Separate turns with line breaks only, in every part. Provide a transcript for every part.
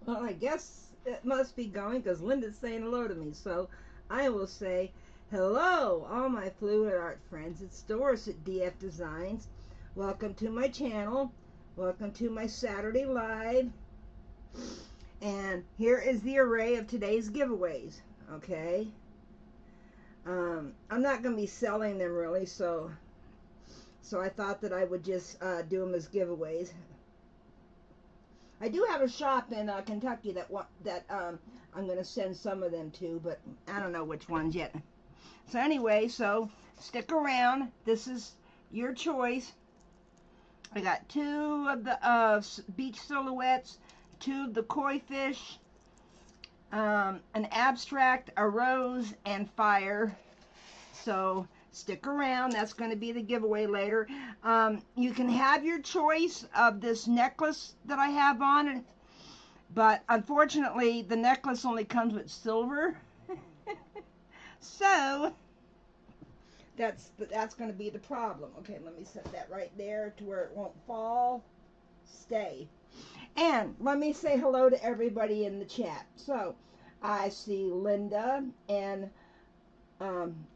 Well, I guess it must be going because Linda's saying hello to me. So I will say hello, all my fluid art friends. It's Doris at DF Designs. Welcome to my channel. Welcome to my Saturday Live. And here is the array of today's giveaways. Okay. I'm not going to be selling them really, so I thought that I would just do them as giveaways. I do have a shop in Kentucky that I'm going to send some of them to, but I don't know which ones yet. So anyway, so stick around. This is your choice. I got two of the beach silhouettes, two of the koi fish, an abstract, a rose, and fire. So stick around. That's going to be the giveaway later. You can have your choice of this necklace that I have on, but unfortunately the necklace only comes with silver. So that's going to be the problem. Okay, let me set that right there to where it won't fall. Stay. And let me say hello to everybody in the chat. So I see Linda and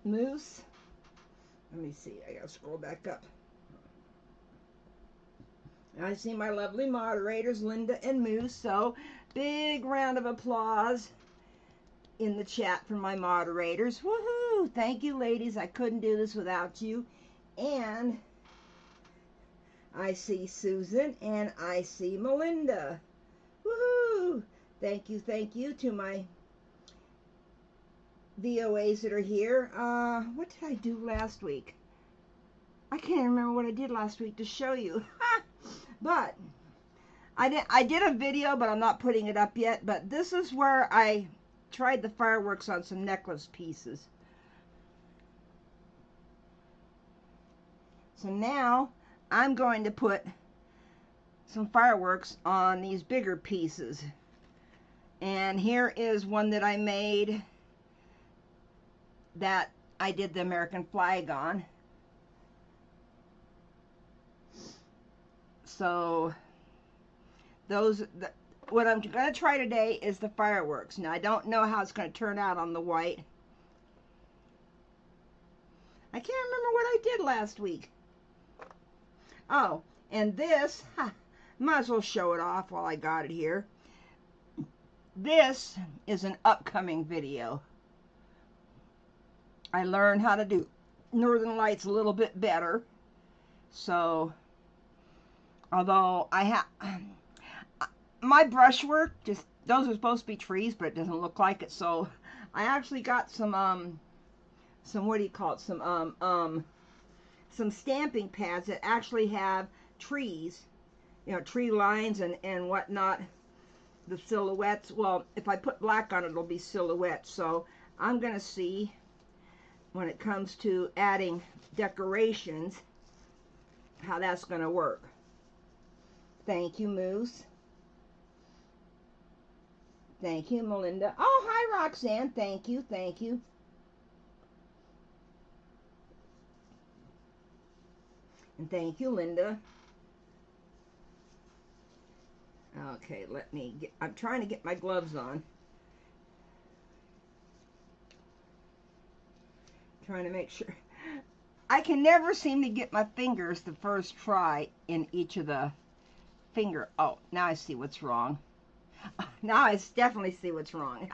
Moose. Let me see, I gotta scroll back up. I see my lovely moderators, Linda and Moose. So big round of applause in the chat for my moderators. Woohoo! Thank you, ladies. I couldn't do this without you. And I see Susan and I see Melinda. Woohoo! Thank you to my VOAs that are here. What did I do last week? I can't remember what I did last week to show you. But I did a video, but I'm not putting it up yet. But this is where I tried the fireworks on some necklace pieces. So now I'm going to put some fireworks on these bigger pieces. And here is one that I made that I did the American flag on. So what I'm going to try today is the fireworks. Now I don't know how it's going to turn out on the white. I can't remember what I did last week. Oh, and this, might as well show it off while I got it here. This is an upcoming video. I learned how to do Northern Lights a little bit better. So, although I have my brushwork, just those are supposed to be trees, but it doesn't look like it. So, I actually got some what do you call it? Some stamping pads that actually have trees, you know, tree lines and whatnot. The silhouettes. Well, if I put black on it, it'll be silhouettes. So I'm gonna see when it comes to adding decorations how that's gonna work. Thank you, Moose. Thank you, Melinda. Oh, hi, Roxanne. Thank you. And thank you, Linda. Okay, I'm trying to get my gloves on. Trying to make sure. I can never seem to get my fingers the first try in each of the finger. Oh, now I see what's wrong. Now I definitely see what's wrong.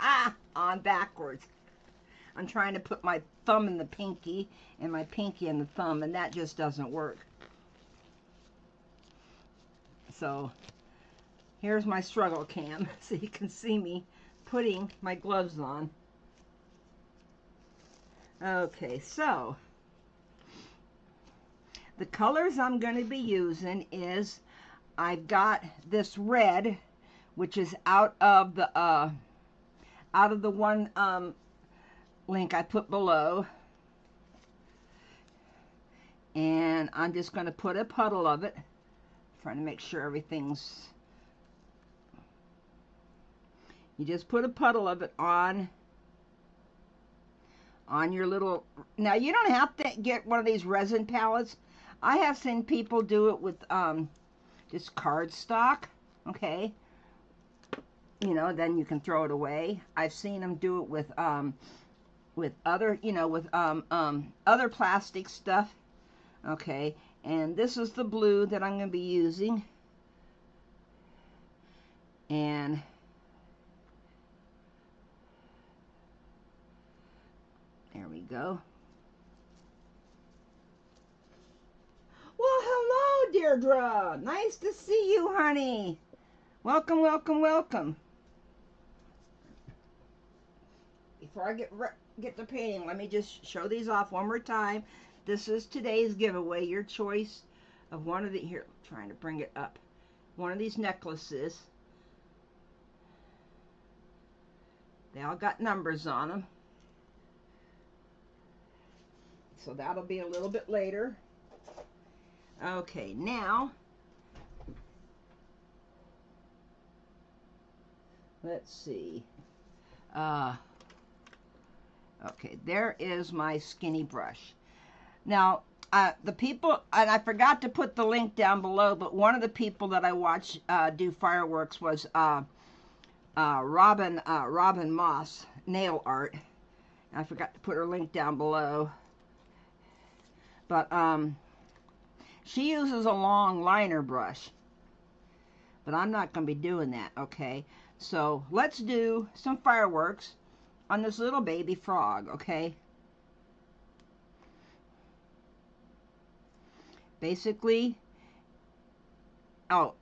On backwards. I'm trying to put my thumb in the pinky and my pinky in the thumb, and that just doesn't work. So here's my struggle cam, so you can see me putting my gloves on. Okay, so the colors I'm going to be using is, I've got this red, which is out of the one link I put below, and I'm just going to put a puddle of it, trying to make sure everything's. You just put a puddle of it on your little. Now you don't have to get one of these resin palettes. I have seen people do it with just cardstock. Okay, you know, then you can throw it away. I've seen them do it with other, you know, with other plastic stuff. Okay, and this is the blue that I'm going to be using. And there we go. Well, hello, Deirdre. Nice to see you, honey. Welcome, welcome, welcome. Before I get to painting, let me just show these off one more time. This is today's giveaway. Your choice of one of the, here, I'm trying to bring it up. One of these necklaces. They all got numbers on them. So that'll be a little bit later. Okay, now, let's see. Okay, there is my skinny brush. Now, the people, and I forgot to put the link down below, but one of the people that I watched do fireworks was Robin Moss Nail Art. I forgot to put her link down below. But she uses a long liner brush. But I'm not going to be doing that, okay? So let's do some fireworks on this little baby frog, okay? Basically, oh,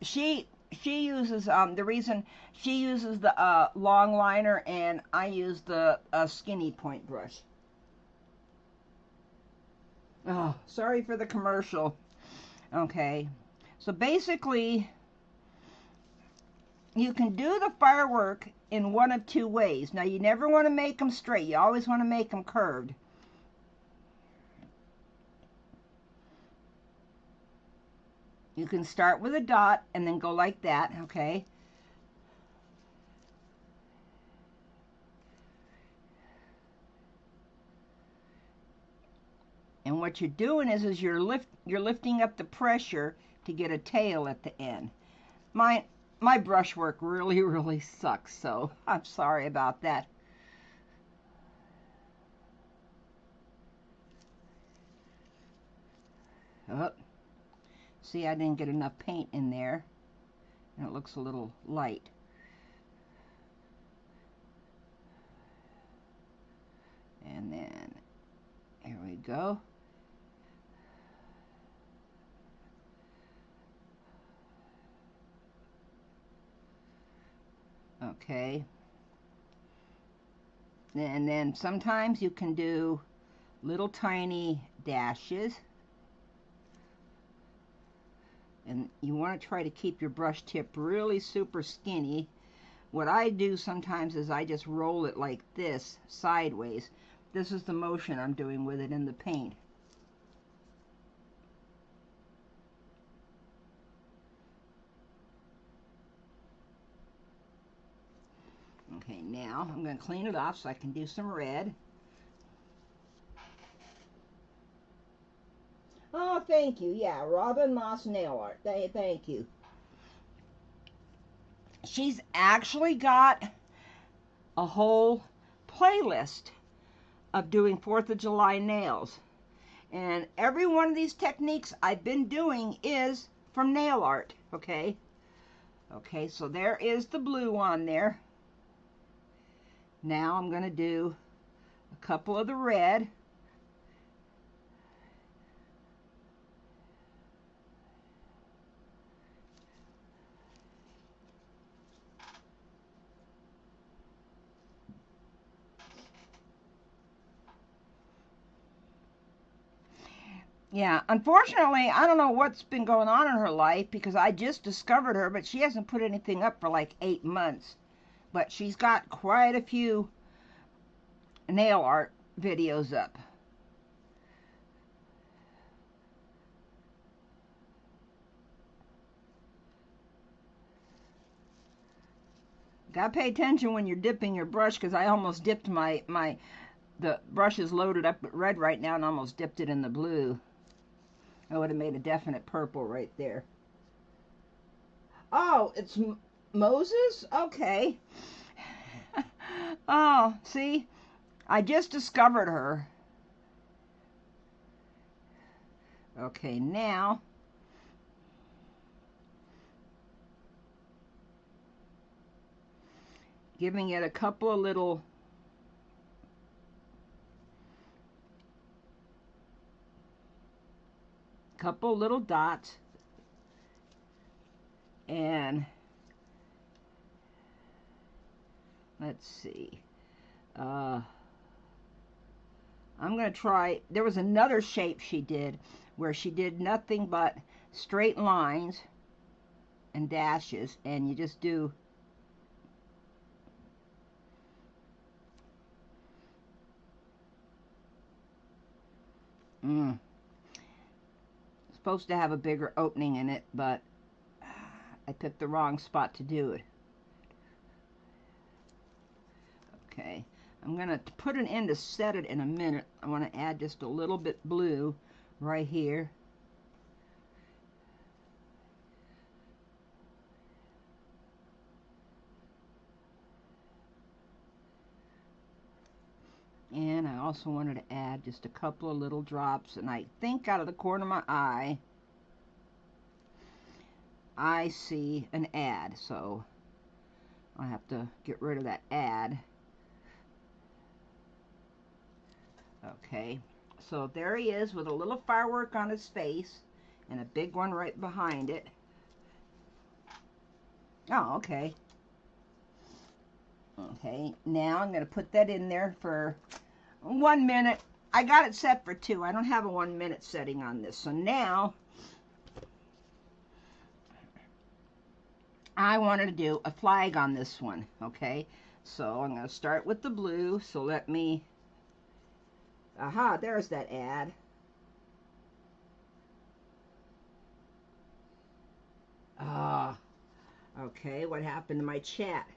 she uses, the reason she uses the long liner and I use the skinny point brush. Oh, sorry for the commercial. Okay, so basically, you can do the firework in one of two ways. Now, you never want to make them straight. You always want to make them curved. You can start with a dot and then go like that, okay? And what you're doing is you're lifting up the pressure to get a tail at the end. My brushwork really sucks, so I'm sorry about that. Oh, see, I didn't get enough paint in there, and it looks a little light. And then, here we go. Okay. And then sometimes you can do little tiny dashes. And you want to try to keep your brush tip really super skinny. What I do sometimes is I just roll it like this, sideways. This is the motion I'm doing with it in the paint. Okay, now I'm going to clean it off so I can do some red. Oh, thank you. Yeah, Robin Moss Nail Art. Thank you. She's actually got a whole playlist of doing 4th of July nails. And every one of these techniques I've been doing is from nail art, okay? Okay, so there is the blue on there. Now I'm going to do a couple of the red. Yeah, unfortunately, I don't know what's been going on in her life because I just discovered her, but she hasn't put anything up for like 8 months. But she's got quite a few nail art videos up. Gotta pay attention when you're dipping your brush because I almost dipped the brush is loaded up with red right now and almost dipped it in the blue. I would have made a definite purple right there. Oh, Moses? Okay. Oh, see, I just discovered her. Okay, now giving it a couple of little dots, and let's see. I'm going to try, there was another shape she did where she did nothing but straight lines and dashes, and you just do supposed to have a bigger opening in it, but I picked the wrong spot to do it. Okay, I'm going to put it in to set it in a minute. I want to add just a little bit blue right here. And I also wanted to add just a couple of little drops, and I think out of the corner of my eye I see an ad, so I have to get rid of that ad. Okay, so there he is with a little firework on his face and a big one right behind it. Oh, okay. Okay, now I'm going to put that in there for 1 minute. I got it set for 2. I don't have a 1 minute setting on this. So now I wanted to do a flag on this one. Okay, so I'm going to start with the blue. So let me, aha, there's that ad. Ah, okay, what happened to my chat?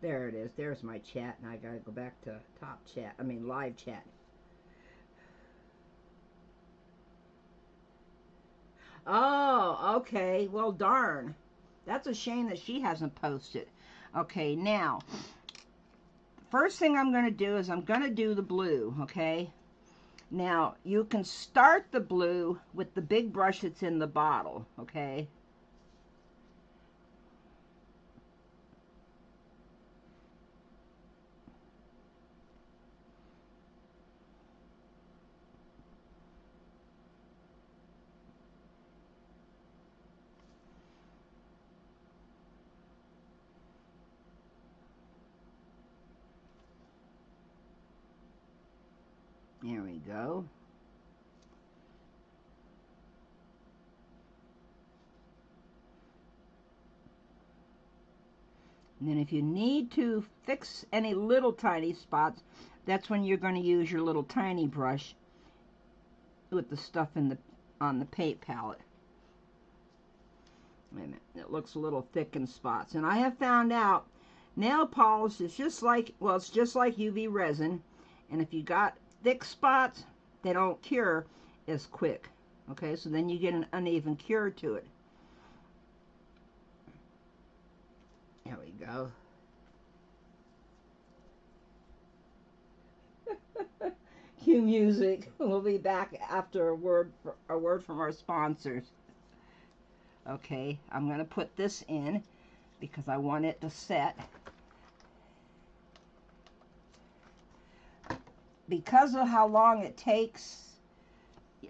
There it is. There's my chat. Now I gotta go back to top chat. I mean live chat. Oh, okay. Well, darn. That's a shame that she hasn't posted. Okay, now, first thing I'm going to do is I'm going to do the blue, okay? Now, you can start the blue with the big brush that's in the bottle, okay? There we go. And then if you need to fix any little tiny spots, that's when you're going to use your little tiny brush with the stuff in the on the paint palette. Wait a minute, it looks a little thick in spots. And I have found out nail polish is just like, well, it's just like UV resin. And if you got thick spots, they don't cure as quick. Okay, so then you get an uneven cure to it. There we go. Cue music. We'll be back after a word from our sponsors. Okay, I'm going to put this in because I want it to set. Because of how long it takes,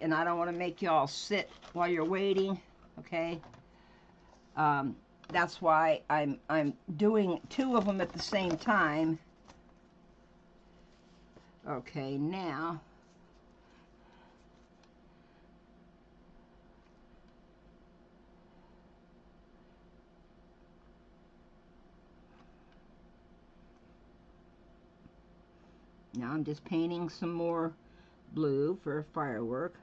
and I don't want to make y'all sit while you're waiting, okay? That's why I'm doing 2 of them at the same time. Okay, now I'm just painting some more blue for a firework.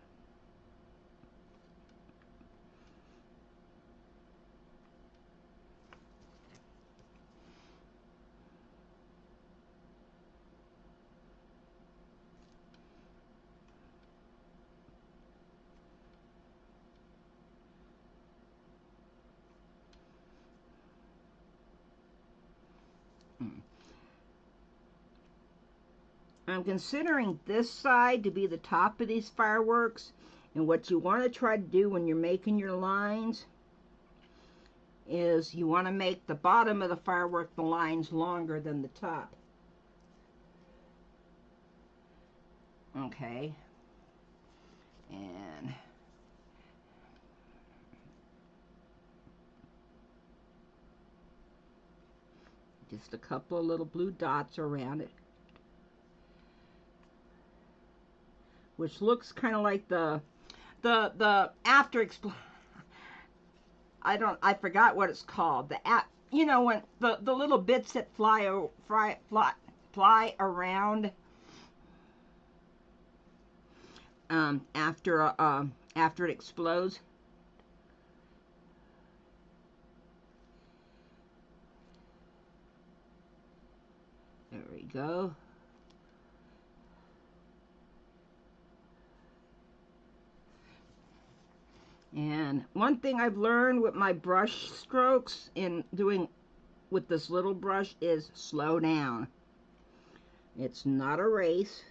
I'm considering this side to be the top of these fireworks, and what you want to try to do when you're making your lines is you want to make the bottom of the firework, the lines, longer than the top. Okay, and just a couple of little blue dots around it, which looks kind of like the after expl. I forgot what it's called. You know, when the little bits that fly around after it explodes. There we go. And one thing I've learned with my brush strokes in doing with this little brush is slow down. It's not a race.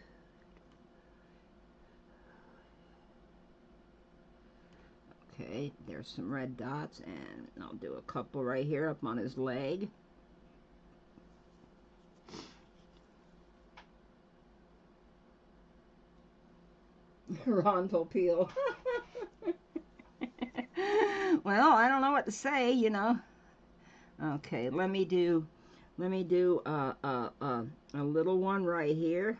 Okay, there's some red dots, and I'll do a couple right here up on his leg. Ron Popeil. Well, I don't know what to say, you know. Okay, let me do a little one right here.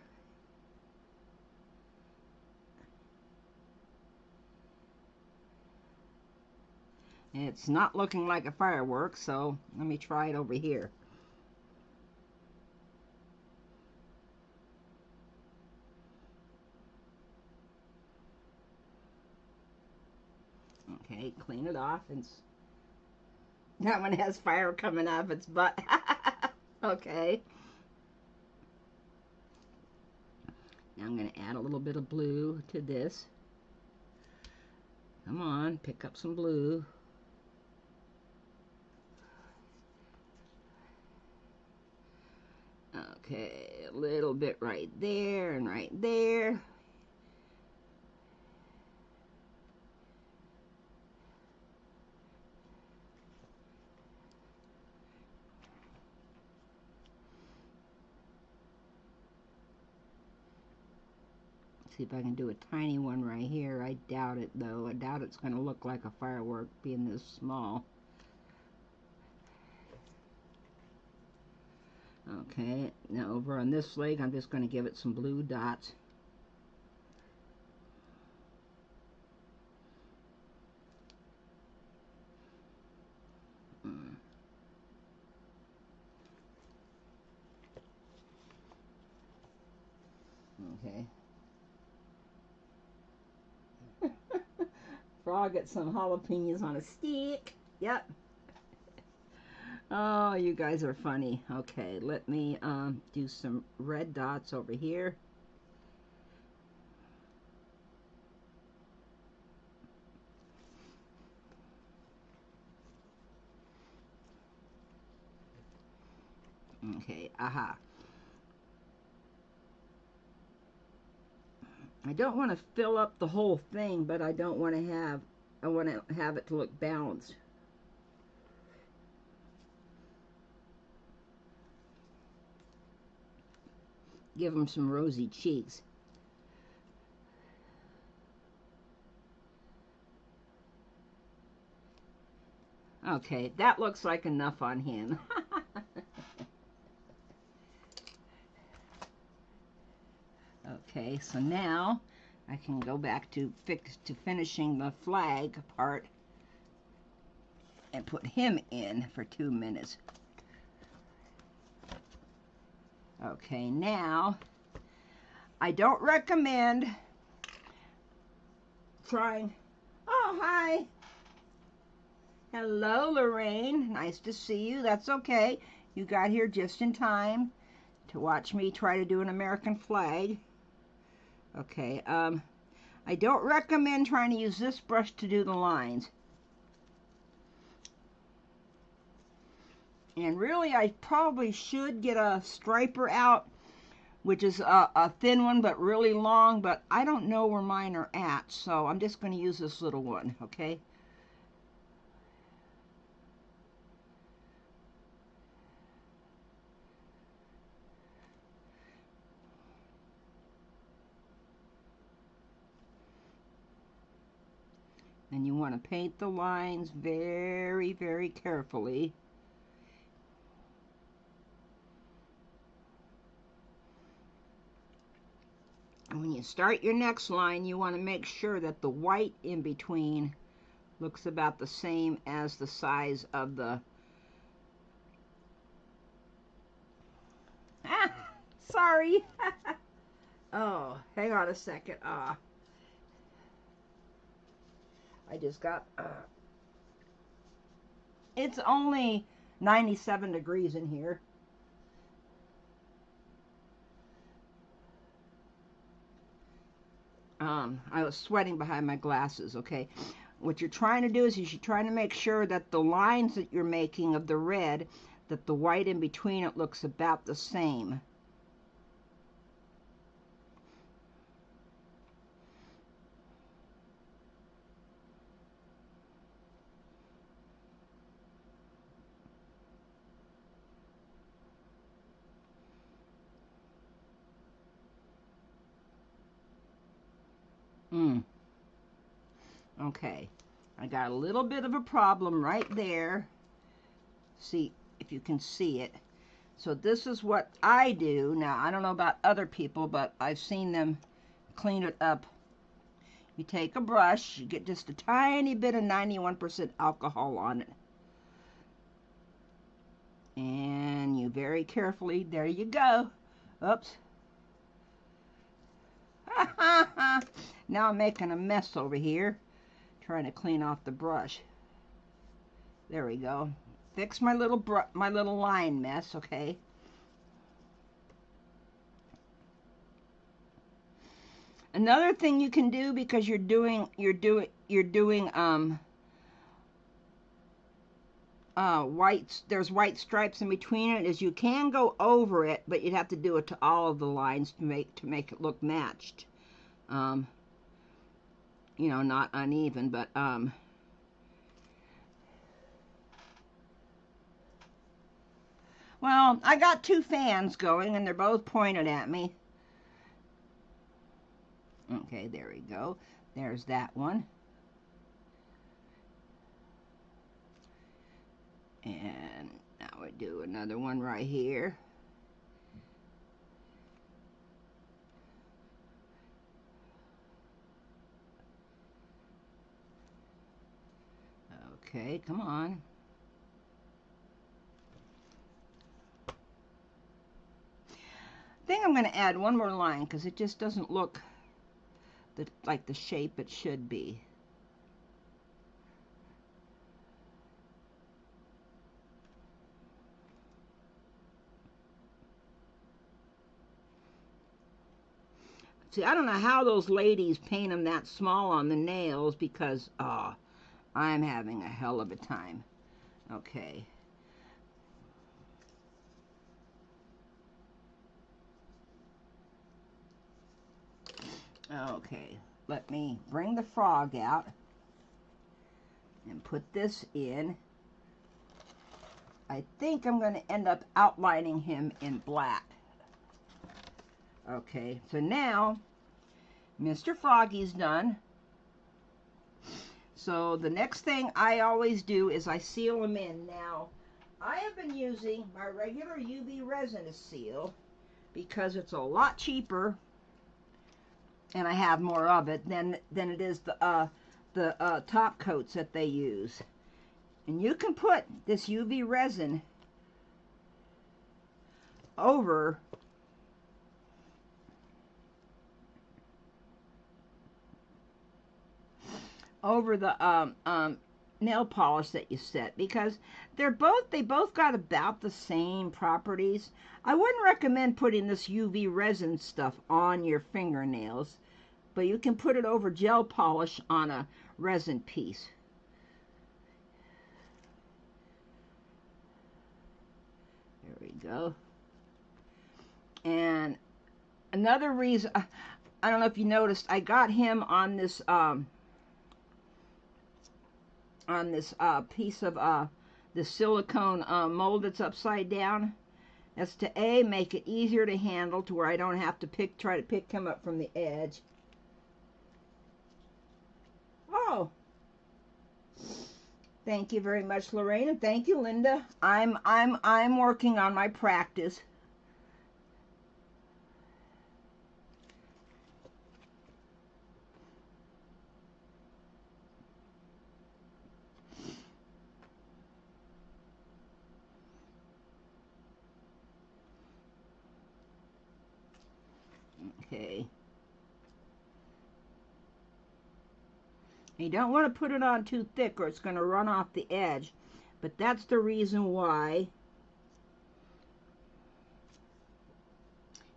It's not looking like a firework, so let me try it over here. Okay, clean it off. And that one has fire coming off its butt. Okay. Now I'm going to add a little bit of blue to this. Come on, pick up some blue. Okay, a little bit right there and right there. See if I can do a tiny one right here. I doubt it, though. I doubt it's going to look like a firework being this small. Okay, now over on this leg, I'm just going to give it some blue dots. Okay. Frog got some jalapenos on a stick. Yep. Oh, you guys are funny. Okay, let me do some red dots over here. Okay, aha. I don't want to fill up the whole thing, but I don't want to have, I want to have it to look balanced. Give them some rosy cheeks. Okay, that looks like enough on him. Okay, so now I can go back to finishing the flag part and put him in for 2 minutes. Okay, now I don't recommend trying. Oh, hi. Hello, Lorraine. Nice to see you. That's okay. You got here just in time to watch me try to do an American flag. Okay, I don't recommend trying to use this brush to do the lines. And really, I probably should get a striper out which is a thin one but really long, but I don't know where mine are at, so I'm just going to use this little one, okay? And you want to paint the lines very, very carefully. And when you start your next line, you want to make sure that the white in between looks about the same as the size of the... Ah, sorry. Oh, hang on a second. I just got... It's only 97 degrees in here. I was sweating behind my glasses, okay? What you're trying to do is you're trying to make sure that the lines that you're making of the red, that the white in between it looks about the same. Okay, I got a little bit of a problem right there. See if you can see it. So this is what I do. Now, I don't know about other people, but I've seen them clean it up. You take a brush, you get just a tiny bit of 91% alcohol on it. And you very carefully, there you go. Oops. Now I'm making a mess over here, trying to clean off the brush. There we go. Fix my little line mess, okay? Another thing you can do, because you're doing white, there's white stripes in between it, is you can go over it, but you'd have to do it to all of the lines to make it look matched. You know, not uneven, but well, I got two fans going and they're both pointed at me. Okay, there we go. There's that one. And now we do another one right here. Okay, come on. I think I'm going to add one more line because it just doesn't look like the shape it should be. See, I don't know how those ladies paint them that small on the nails because, I'm having a hell of a time. Okay. Okay, let me bring the frog out and put this in. I think I'm going to end up outlining him in black. Okay, so now Mr. Froggy's done. So the next thing I always do is I seal him in. Now, I have been using my regular UV resin to seal because it's a lot cheaper and I have more of it than it is the top coats that they use. And you can put this UV resin over the nail polish that you set, because they both got about the same properties. I wouldn't recommend putting this UV resin stuff on your fingernails, but you can put it over gel polish on a resin piece. There we go. And another reason, I don't know if you noticed, I got him on this piece of the silicone mold that's upside down. That's to A, make it easier to handle to where I don't have to try to pick him up from the edge. Oh, thank you very much, Lorraine, and thank you, Linda. I'm working on my practice. Okay. You don't want to put it on too thick or it's going to run off the edge. But that's the reason why.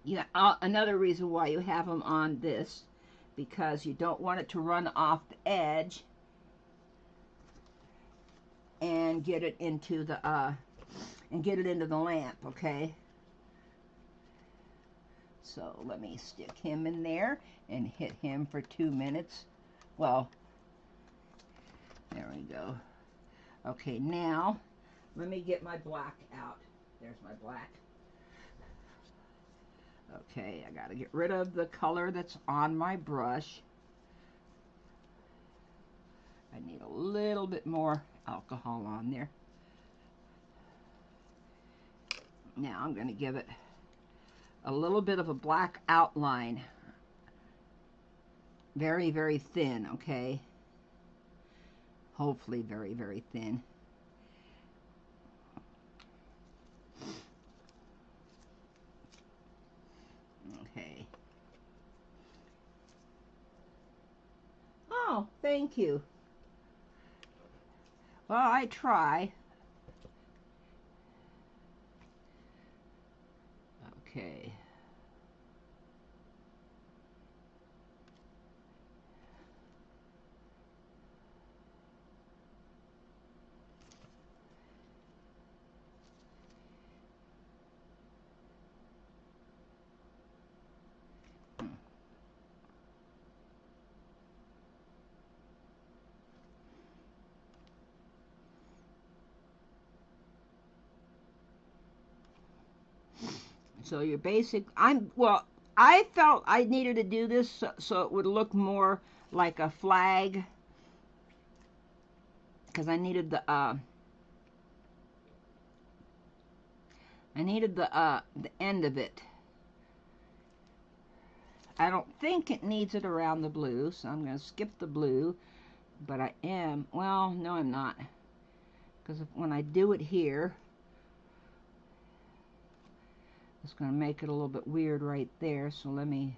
Yeah, another reason why you have them on this, because you don't want it to run off the edge and get it into the lamp, okay? So let me stick him in there and hit him for 2 minutes. Well, there we go. Okay, now let me get my black out. There's my black. Okay, I gotta get rid of the color that's on my brush. I need a little bit more alcohol on there. Now I'm gonna give it a little bit of a black outline. Very, very thin, okay? Hopefully very, very thin. Okay. Oh, thank you. Well, I try. Okay. So your basic, I felt I needed to do this so it would look more like a flag, because I needed the end of it. I don't think it needs it around the blue, so I'm going to skip the blue, but I am, well, no I'm not, because when I do it here, it's going to make it a little bit weird right there, so let me,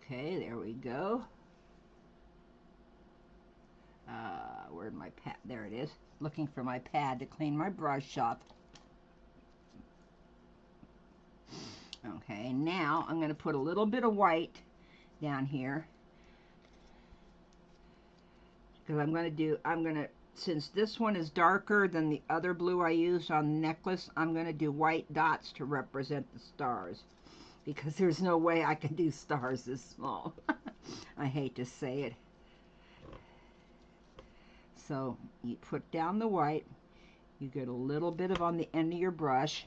okay, there we go. Where'd my pad, there it is, looking for my pad to clean my brush up. Okay, now I'm going to put a little bit of white down here, because I'm going to, since this one is darker than the other blue I used on the necklace, I'm going to do white dots to represent the stars, because there's no way I can do stars this small. I hate to say it. So you put down the white, you get a little bit of on the end of your brush.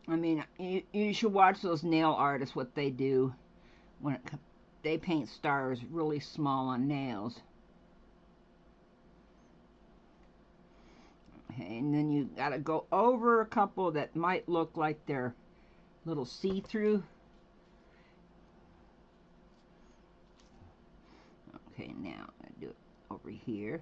I mean, you should watch those nail artists, what they do when they paint stars really small on nails. Okay, and then you gotta go over a couple that might look like they're little see-through. Okay, now I'm gonna do it over here.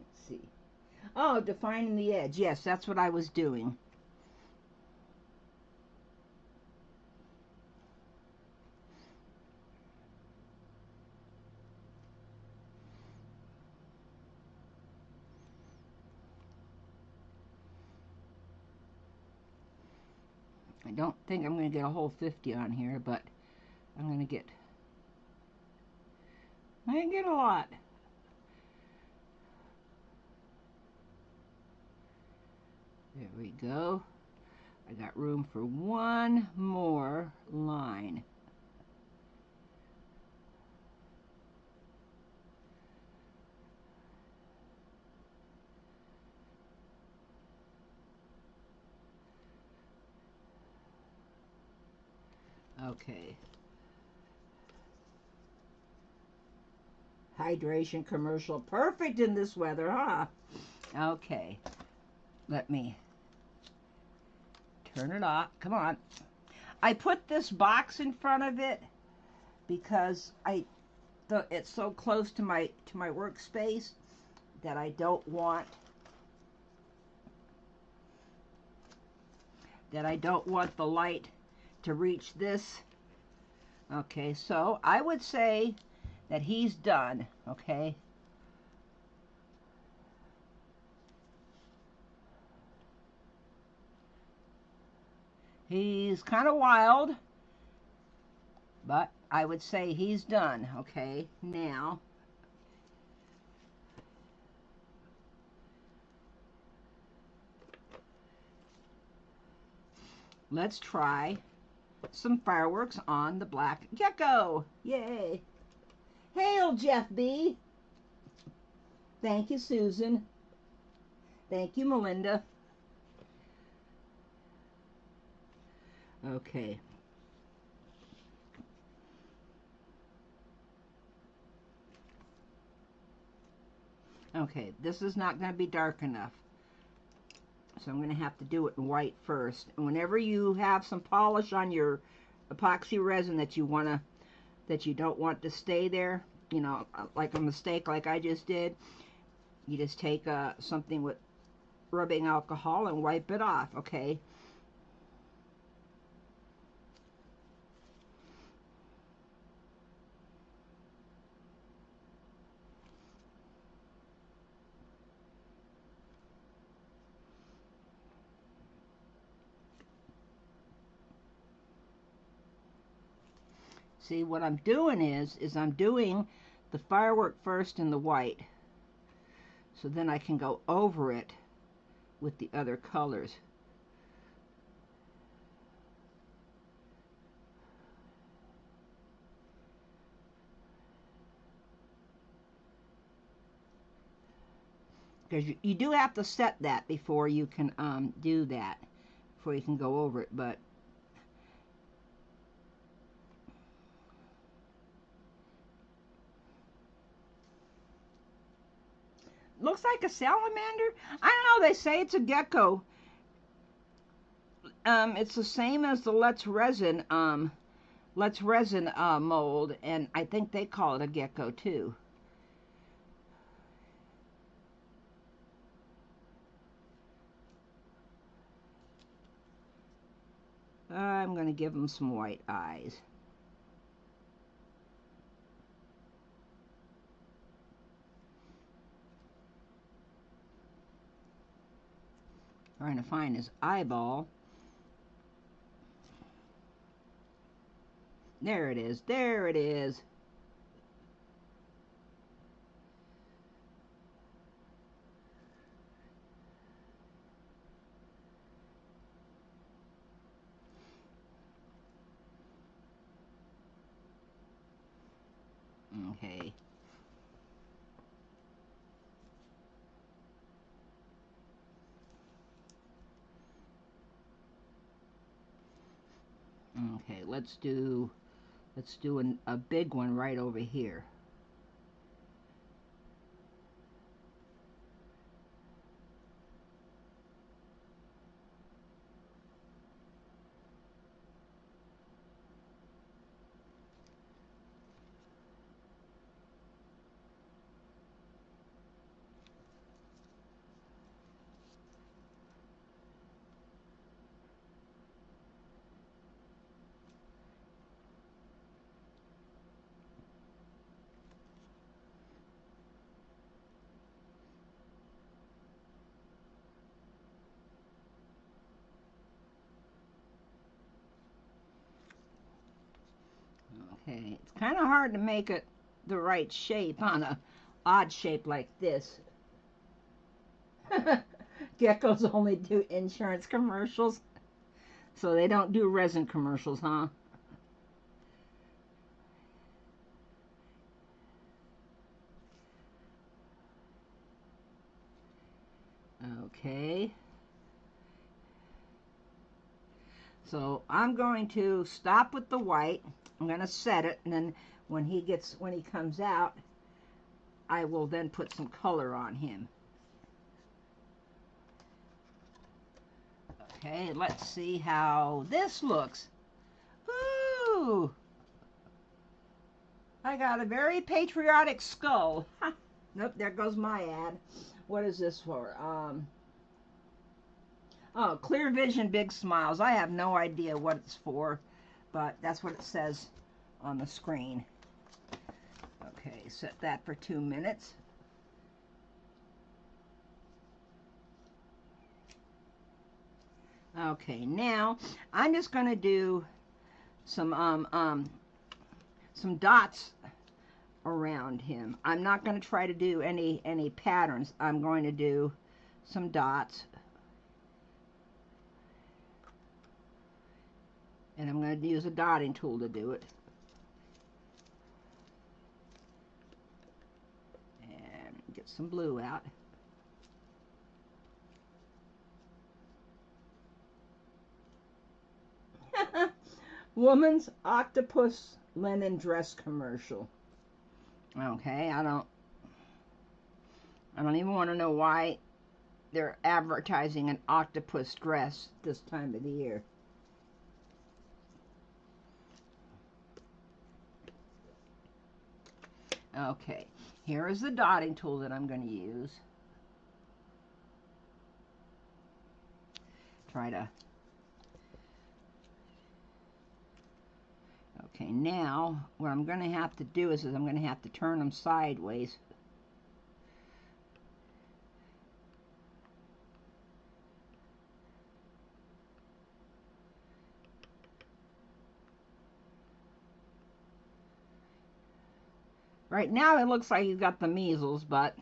Let's see. Oh, defining the edge. Yes, that's what I was doing. I don't think I'm going to get a whole 50 on here, but I'm going to get a lot. There we go. I got room for one more line. Okay. Hydration commercial. Perfect in this weather, huh? Okay. Let me turn it off. Come on. I put this box in front of it because it's so close to my workspace that I don't want the light to reach this. Okay, so I would say that he's done, okay? He's kind of wild, but I would say he's done, okay? Now, let's try some fireworks on the black gecko. Yay! Hail, Jeff B. Thank you, Susan. Thank you, Melinda. Okay. Okay, this is not going to be dark enough. So I'm going to have to do it in white first. And whenever you have some polish on your epoxy resin that you don't want to stay there, you know, like a mistake like I just did, you just take something with rubbing alcohol and wipe it off, okay? See, what I'm doing is I'm doing the firework first in the white, so then I can go over it with the other colors. Because you do have to set that before you can do that, before you can go over it, but looks like a salamander. I don't know, they say it's a gecko. It's the same as the Let's Resin mold, and I think they call it a gecko too. I'm going to give them some white eyes. Trying to find his eyeball. There it is. There it is. Okay. Okay, let's do a big one right over here. Okay, it's kind of hard to make it the right shape on a odd shape like this. Geckos only do insurance commercials, so they don't do resin commercials, huh? Okay. So I'm going to stop with the white. I'm going to set it, and then when he comes out, I will then put some color on him. Okay, let's see how this looks. Ooh! I got a very patriotic skull. Nope, there goes my ad. What is this for? Oh, Clear Vision Big Smiles. I have no idea what it's for, but that's what it says on the screen. Okay, set that for 2 minutes. Okay, now I'm just going to do some dots around him. I'm not going to try to do any patterns. I'm going to do some dots. And I'm going to use a dotting tool to do it. And get some blue out. Woman's octopus linen dress commercial. Okay, I don't even want to know why they're advertising an octopus dress this time of the year. Okay, here is the dotting tool that I'm going to use. Try to... Okay, now what I'm going to have to do is I'm going to have to turn them sideways. Right now it looks like he's got the measles, but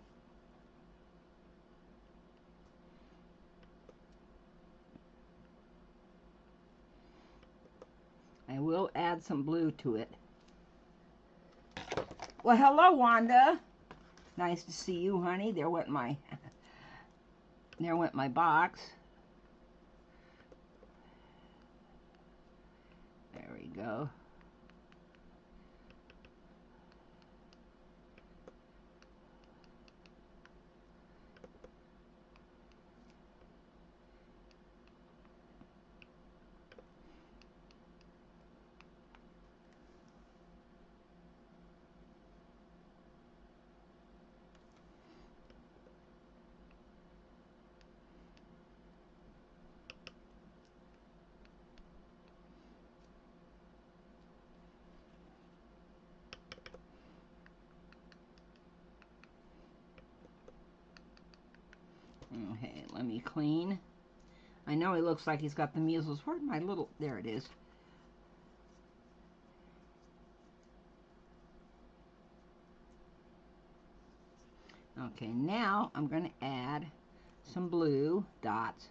I will add some blue to it. Well, hello, Wanda. Nice to see you, honey. There went my box. There we go. Okay, let me clean. I know he looks like he's got the measles. Where'd my little... There it is. Okay, now I'm going to add some blue dots.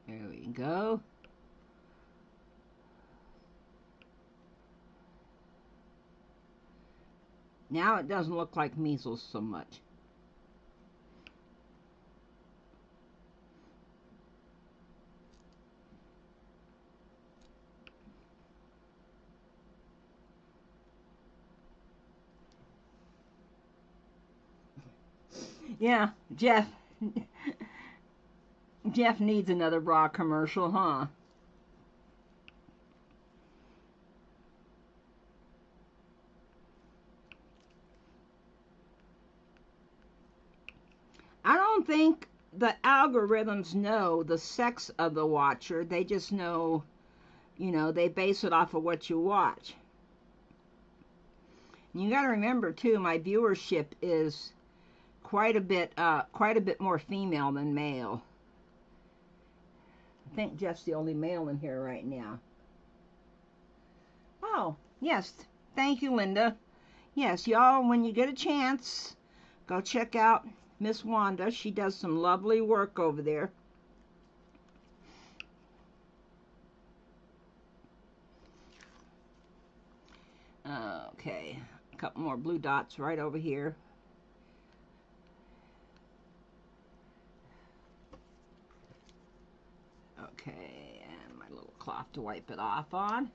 There we go. Now it doesn't look like measles so much. Yeah, Jeff needs another bra commercial, huh? I don't think the algorithms know the sex of the watcher. They just know, they base it off of what you watch. And you got to remember too, my viewership is quite a bit more female than male. think Jeff's the only male in here right now. Oh, yes. Thank you, Linda. Yes, y'all, when you get a chance, go check out Miss Wanda. She does some lovely work over there. Okay, a couple more blue dots right over here. Okay, and my little cloth to wipe it off on.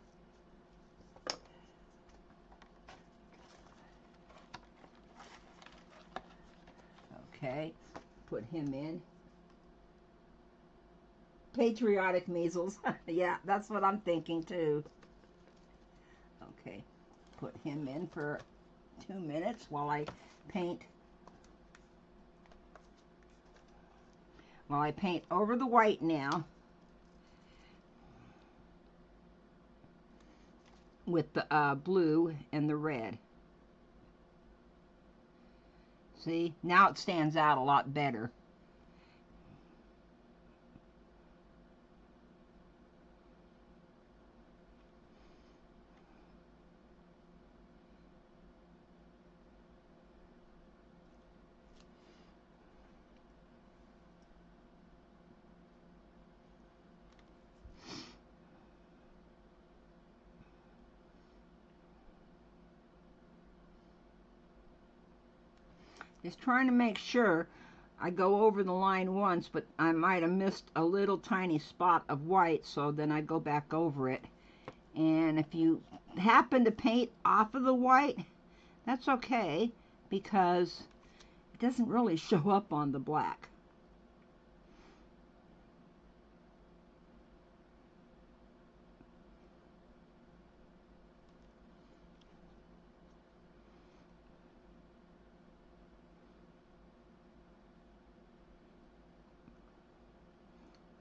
Okay, put him in. Patriotic measles. Yeah, that's what I'm thinking too. Okay, put him in for 2 minutes while I paint. While I paint over the white now with the blue and the red. See, now it stands out a lot better. Just trying to make sure. I go over the line once, but I might have missed a little tiny spot of white, so then I go back over it. And if you happen to paint off of the white, that's okay, because it doesn't really show up on the black.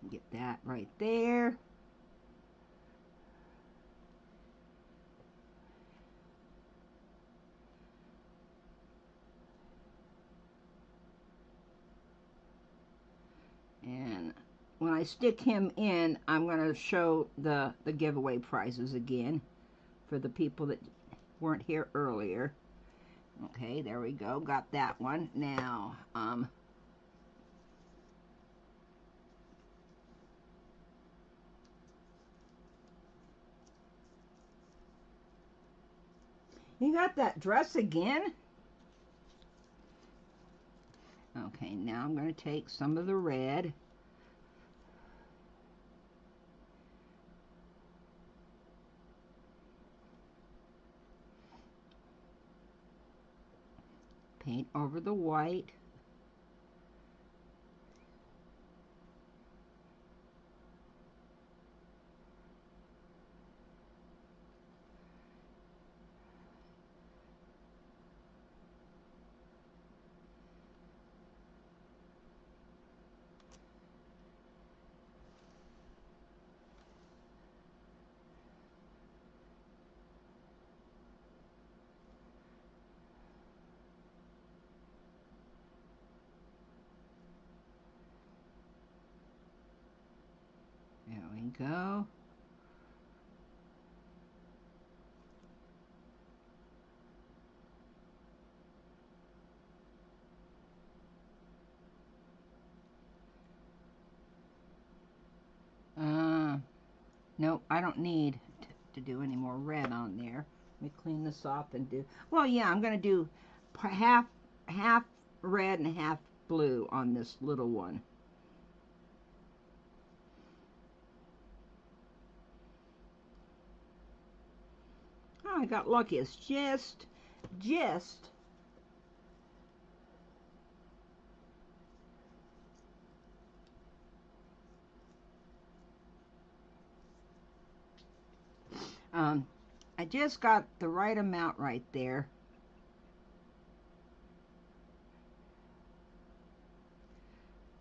Get that right there. And when I stick him in, I'm going to show the giveaway prizes again for the people that weren't here earlier. Okay, there we go. Got that one. Now, you got that dress again? Okay, now I'm going to take some of the red. Paint over the white. There we go. Nope, I don't need to do any more red on there. Let me clean this off and do, well, yeah, I'm going to do half red and half blue on this little one. Oh, I got lucky. It's just I just got the right amount right there.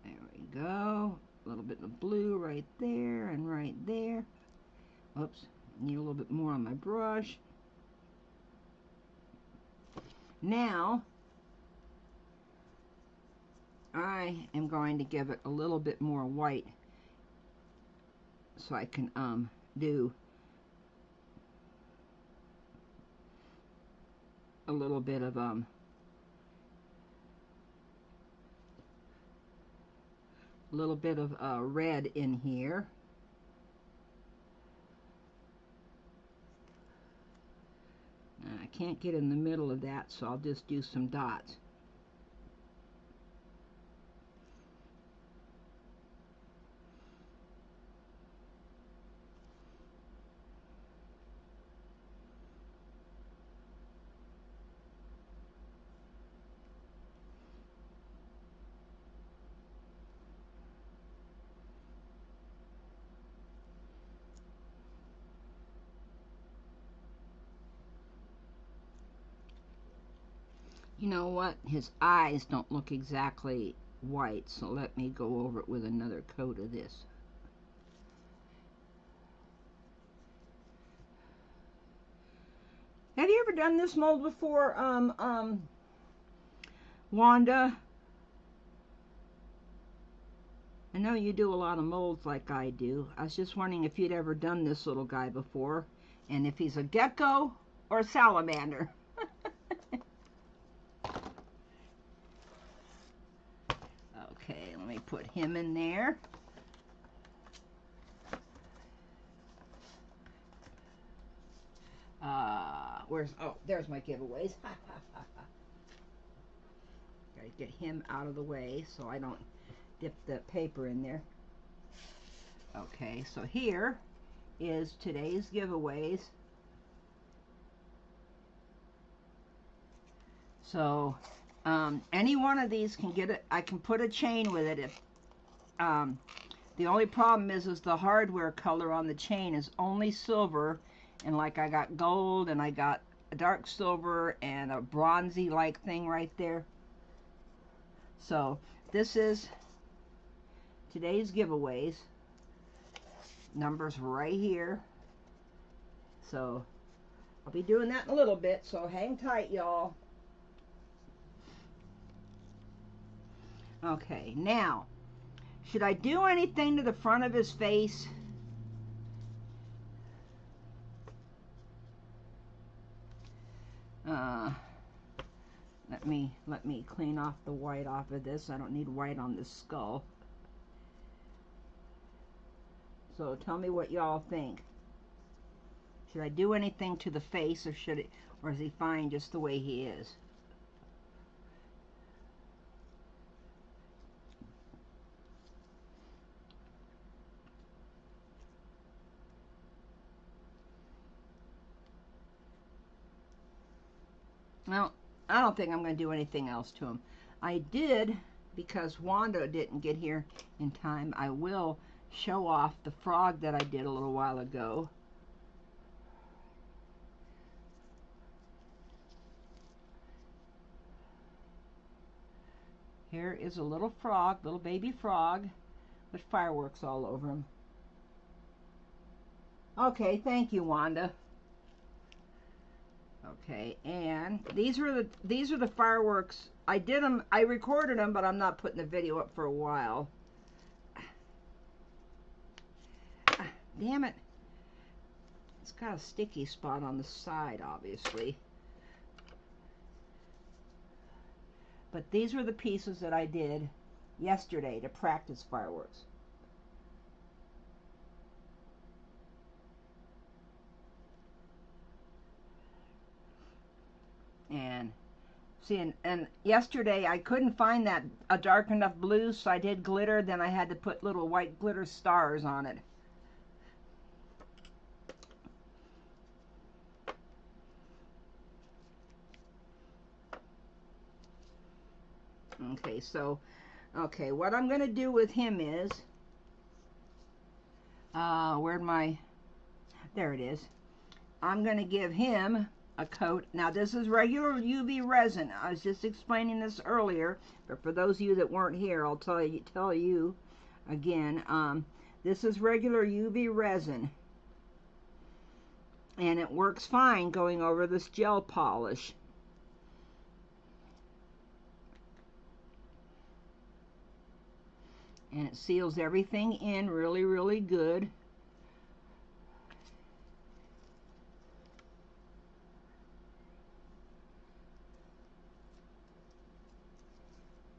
There we go. A little bit of blue right there and right there. Oops, need a little bit more on my brush. Now, I am going to give it a little bit more white so I can do a little bit of red in here. I can't get in the middle of that, so I'll just do some dots. You know what? His eyes don't look exactly white, so let me go over it with another coat of this. Have you ever done this mold before, Wanda? I know you do a lot of molds like I do. I was just wondering if you'd ever done this little guy before, and if he's a gecko or a salamander. Okay, let me put him in there. There's my giveaways. Gotta get him out of the way so I don't dip the paper in there. Okay, so here is today's giveaways. So any one of these can get it. I can put a chain with it. If the only problem is the hardware color on the chain is only silver, and like I got gold and I got a dark silver and a bronzy like thing right there. So this is today's giveaways. Numbers right here. So I'll be doing that in a little bit, so hang tight, y'all. Okay, now, should I do anything to the front of his face? Let me clean off the white off of this. I don't need white on this skull. So tell me what y'all think. Should I do anything to the face, or is he fine just the way he is? Well, I don't think I'm going to do anything else to him. I did, because Wanda didn't get here in time, I will show off the frog that I did a little while ago. Here is a little frog, little baby frog, with fireworks all over him. Okay, thank you, Wanda. Okay, and these are the fireworks. I did them. I recorded them, but I'm not putting the video up for a while. Damn it! It's got a sticky spot on the side, obviously. But these were the pieces that I did yesterday to practice fireworks. And see, and yesterday I couldn't find a dark enough blue, so I did glitter. Then I had to put little white glitter stars on it. Okay, so, okay, what I'm going to do with him is, there it is. I'm going to give him a coat. Now, this is regular UV resin. I was just explaining this earlier, but for those of you that weren't here, I'll tell you again. This is regular UV resin, and it works fine going over this gel polish. And it seals everything in really, really good.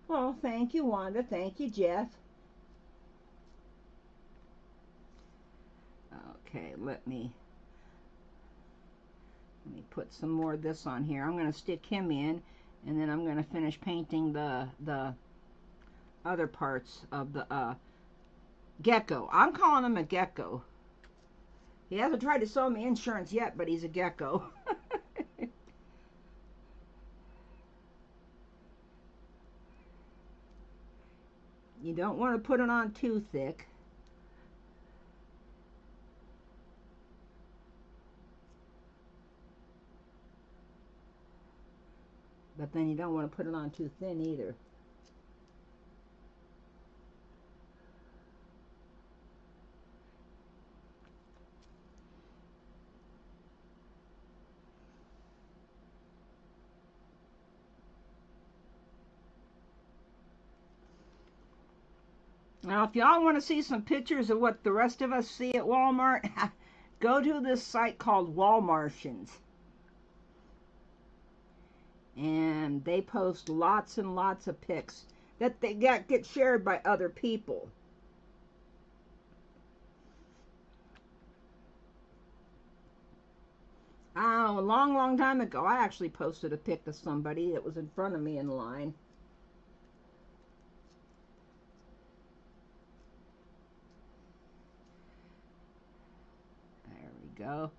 Oh, thank you, Wanda. Thank you, Jeff. Okay, let me put some more of this on here. I'm going to stick him in, and then I'm going to finish painting the other parts of the gecko. I'm calling him a gecko. He hasn't tried to sell me insurance yet, but he's a gecko. You don't want to put it on too thick. But then you don't want to put it on too thin either. Now, if y'all want to see some pictures of what the rest of us see at Walmart, go to this site called Walmartians. And they post lots and lots of pics that they get shared by other people. Oh, a long, long time ago, I actually posted a pic of somebody that was in front of me in line. There we go.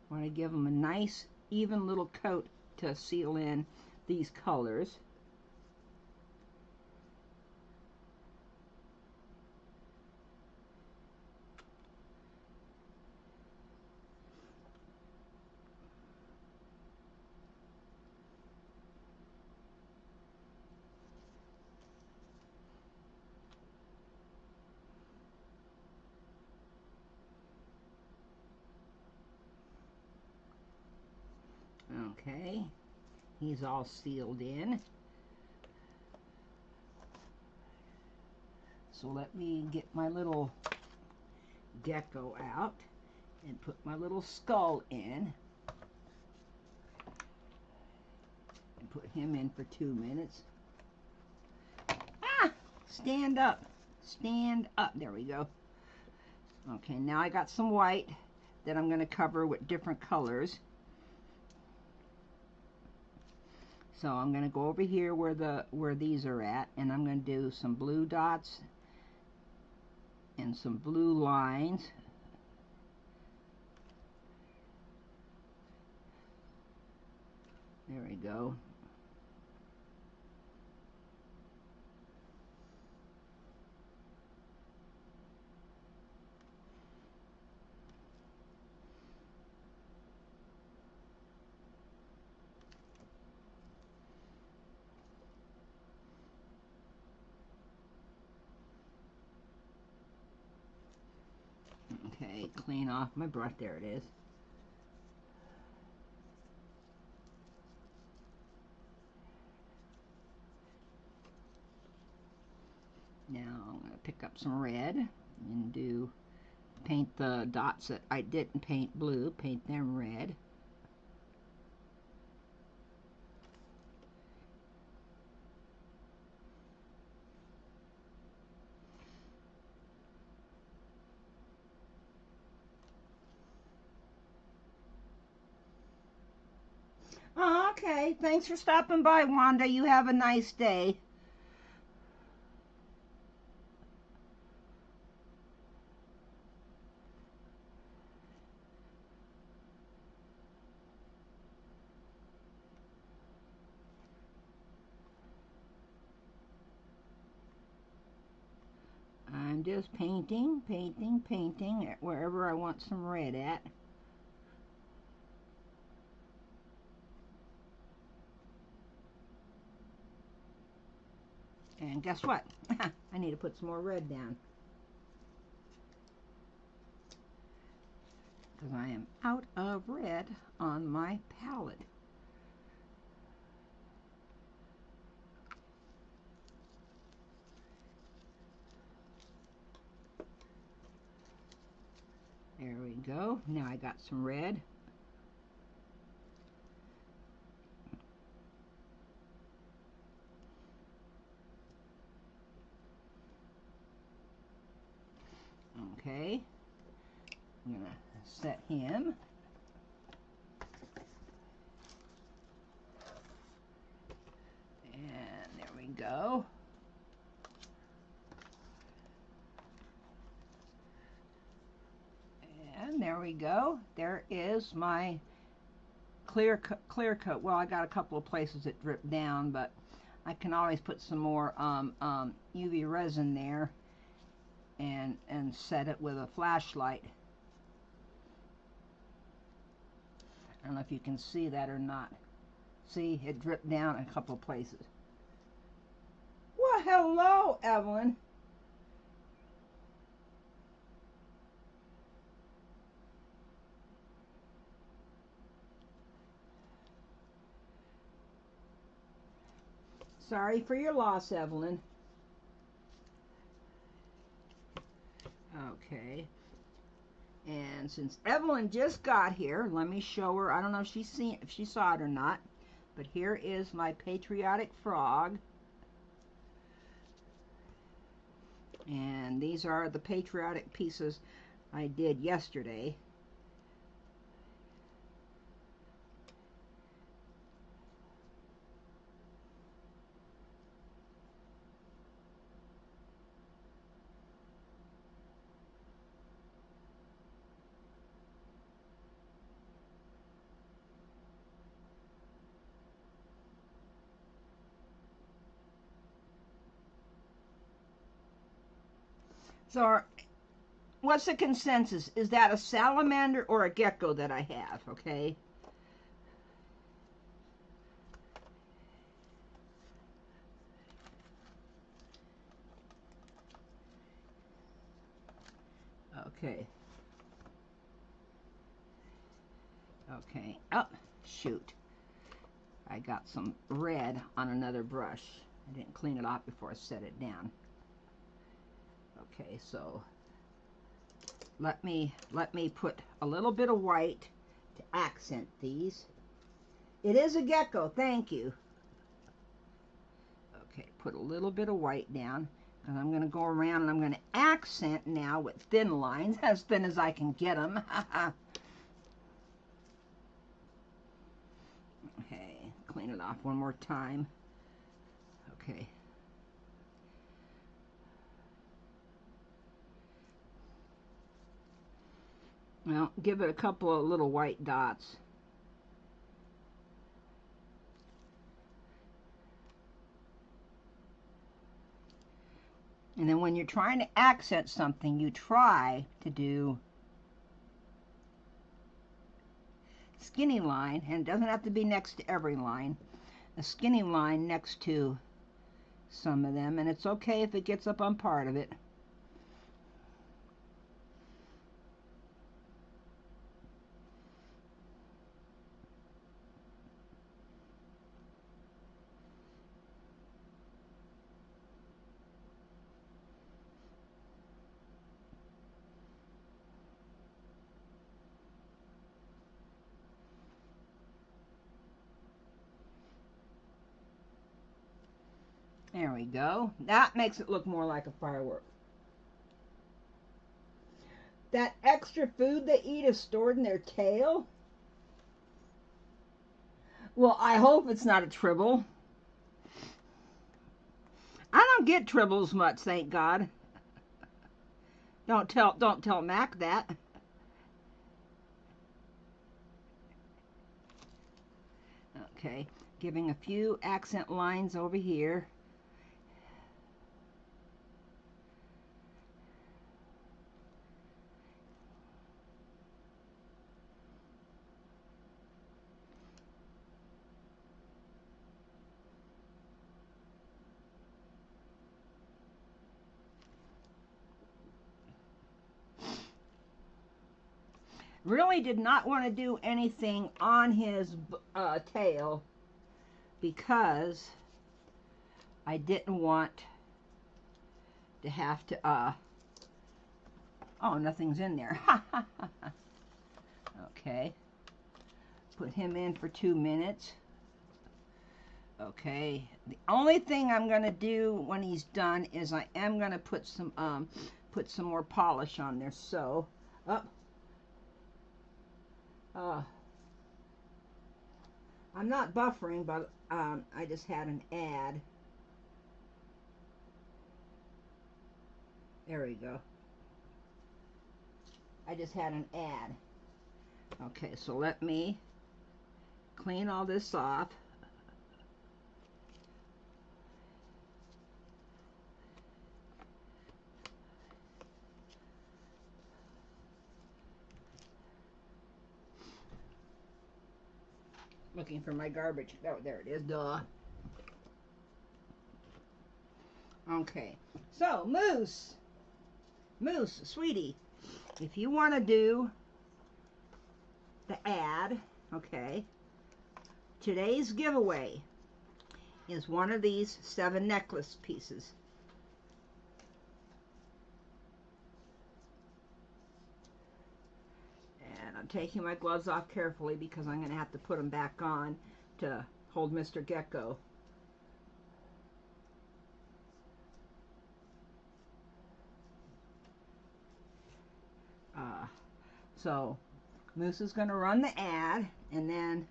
Want to give them a nice, even little coat to seal in these colors. Okay, he's all sealed in. So let me get my little gecko out and put my little skull in. And put him in for 2 minutes. Ah! Stand up. Stand up. There we go. Okay, now I got some white that I'm going to cover with different colors. So I'm going to go over here where these are at, and I'm going to do some blue dots and some blue lines. There we go. Okay, clean off my brush. There it is. Now I'm going to pick up some red and paint the dots that I didn't paint blue, paint them red. Oh, okay. Thanks for stopping by, Wanda. You have a nice day. I'm just painting, painting, painting wherever I want some red at. And guess what? I need to put some more red down. Because I am out of red on my palette. There we go. Now I got some red. Okay. I'm going to set him. And there we go. And there we go. There is my clear coat. Well, I got a couple of places that drip down, but I can always put some more UV resin there and set it with a flashlight. I don't know if you can see that or not. See, it dripped down a couple of places. Well, hello, Evelyn. Sorry for your loss, Evelyn. Okay. And since Evelyn just got here, let me show her. I don't know if she saw it or not, but here is my patriotic frog. And these are the patriotic pieces I did yesterday. So what's the consensus? Is that a salamander or a gecko that I have? Okay. Okay. Okay. Oh, shoot. I got some red on another brush. I didn't clean it off before I set it down. Okay, so let me put a little bit of white to accent these. It is a gecko, thank you. Okay, put a little bit of white down, because I'm going to go around and I'm going to accent now with thin lines, as thin as I can get them. Okay, clean it off one more time. Okay. Well, give it a couple of little white dots. And then when you're trying to accent something, you try to do skinny line, and it doesn't have to be next to every line. A skinny line next to some of them, and it's okay if it gets up on part of it. There we go. That makes it look more like a firework. That extra food they eat is stored in their tail? Well, I hope it's not a tribble. I don't get tribbles much, thank God. Don't tell Mac that. Okay, giving a few accent lines over here. Really did not want to do anything on his tail because I didn't want to have to Oh, nothing's in there. Okay. Put him in for 2 minutes. Okay. The only thing I'm going to do when he's done is I am going to put some more polish on there. So, up. I'm not buffering, but I just had an ad. There we go. I just had an ad. Okay, so let me clean all this off. Looking for my garbage. Oh, there it is. Duh. Okay, so Moose, sweetie, if you want to do the ad, okay, today's giveaway is one of these 7 necklace pieces. And I'm taking my gloves off carefully because I'm going to have to put them back on to hold Mr. Gecko. So Moose is going to run the ad, and then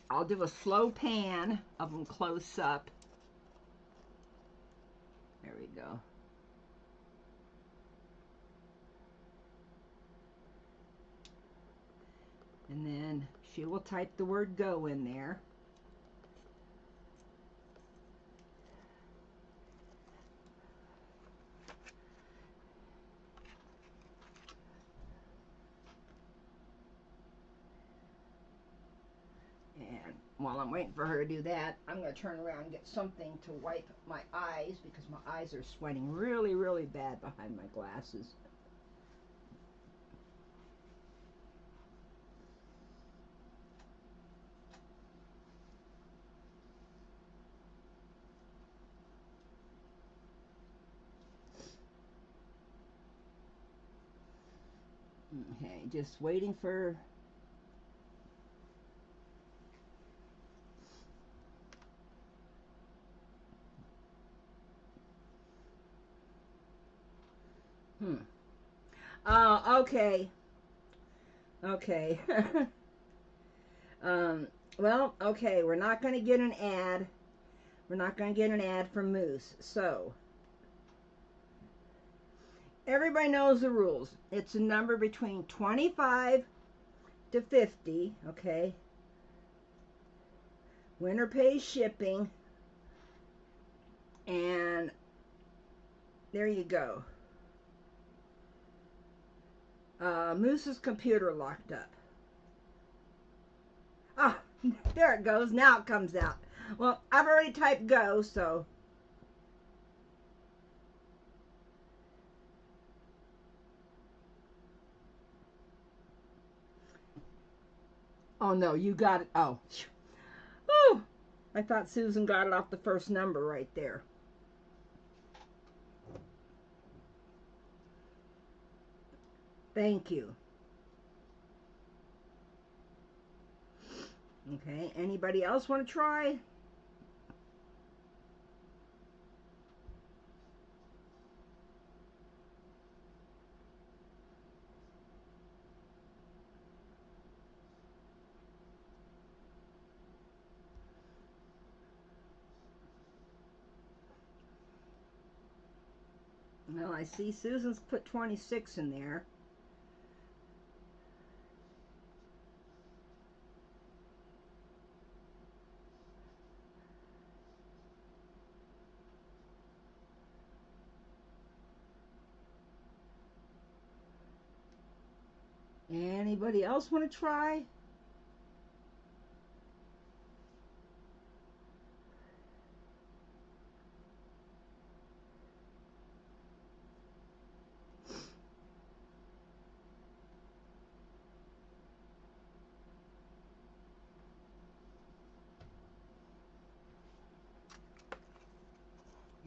I'll do a slow pan of them close up. There we go. And then she will type the word go in there. And while I'm waiting for her to do that, I'm going to turn around and get something to wipe my eyes because my eyes are sweating really, really bad behind my glasses. Okay, just waiting for... Oh, okay. Okay. Well, okay, we're not going to get an ad. We're not going to get an ad from Moose. So, everybody knows the rules. It's a number between 25 to 50, okay? Winner pays shipping. And there you go. Moose's computer locked up. Ah, there it goes. Now it comes out. Well, I've already typed go, so... Oh, no, you got it. Oh. Whew. I thought Susan got it off the first number right there. Thank you. Okay, anybody else want to try? Well, I see Susan's put 26 in there. Anybody else want to try?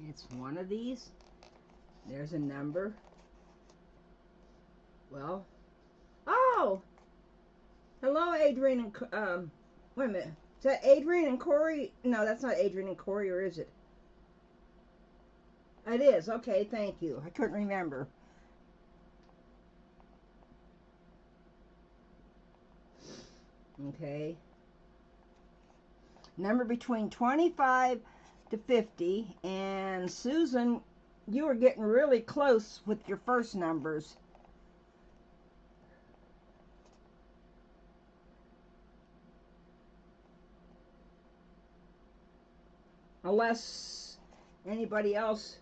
It's one of these There's a number. Well, oh, hello, Adrian and wait a minute. Is that Adrian and Corey? No, that's not Adrian and Corey, or is it? It is. Okay, thank you. I couldn't remember. Okay. Number between 25 to 50. And Susan, you were getting really close with your first numbers. Unless anybody else.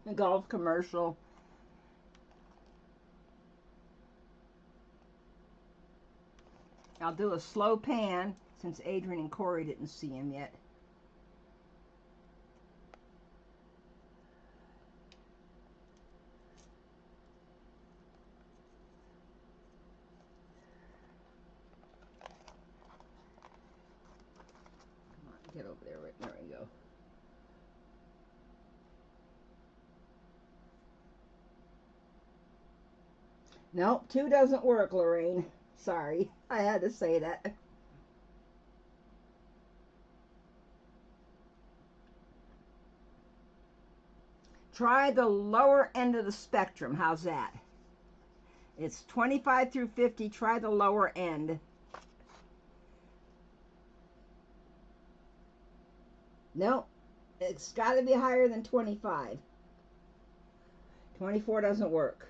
A golf commercial. I'll do a slow pan since Adrian and Corey didn't see him yet. Come on, get over there. Right, there we go. Nope, 2 doesn't work, Lorraine. Sorry, I had to say that. Try the lower end of the spectrum. How's that? It's 25 through 50. Try the lower end. Nope, it's got to be higher than 25. 24 doesn't work.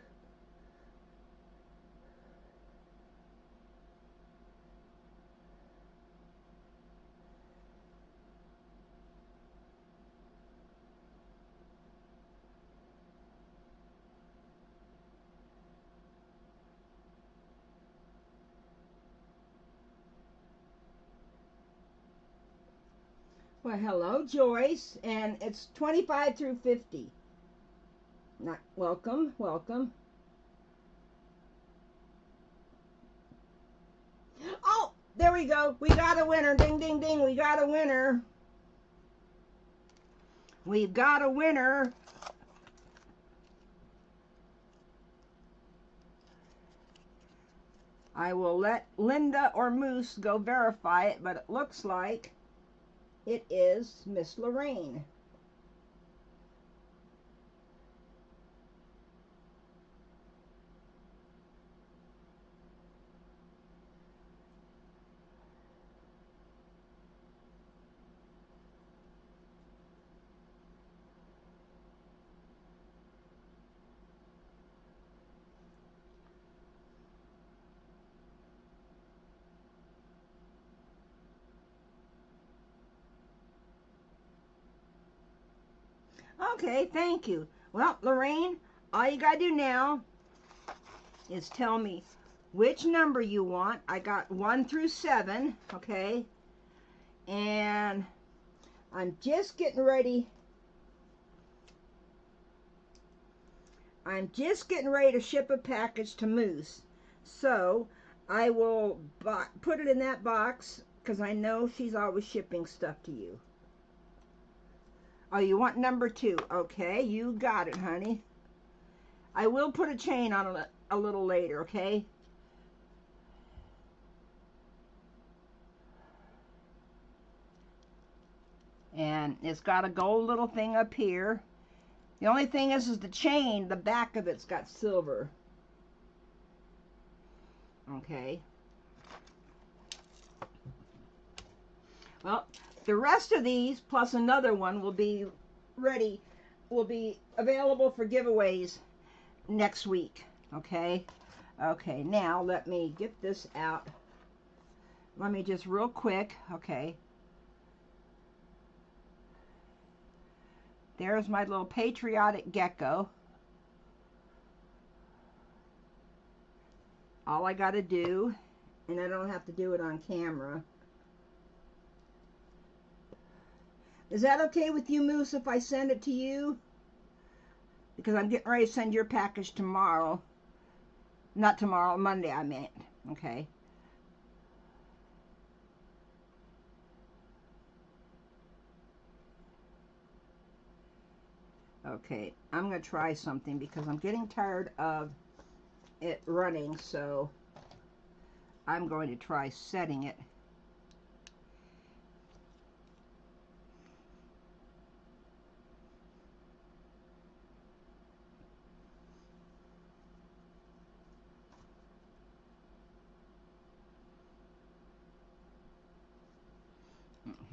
Well, hello, Joyce, and it's 25 through 50. Not welcome, welcome. Oh, there we go. We got a winner. Ding, ding, ding. We got a winner. We've got a winner. I will let Linda or Moose go verify it, but it looks like it is Miss Lorraine. Okay, thank you. Well, Lorraine, all you gotta do now is tell me which number you want. I got 1 through 7, okay? And I'm just getting ready. I'm just getting ready to ship a package to Moose. So I will put it in that box because I know she's always shipping stuff to you. Oh, you want number 2. Okay, you got it, honey. I will put a chain on it a little later, okay? And it's got a gold little thing up here. The only thing is the chain, the back of it's got silver. Okay. Well, the rest of these, plus another one, will be ready, will be available for giveaways next week. Okay? Okay, now let me get this out. Let me just real quick, okay. There's my little patriotic gecko. All I got to do, and I don't have to do it on camera. Is that okay with you, Moose, if I send it to you? Because I'm getting ready to send your package tomorrow. Not tomorrow, Monday I meant. Okay. Okay, I'm going to try something because I'm getting tired of it running, so I'm going to try setting it.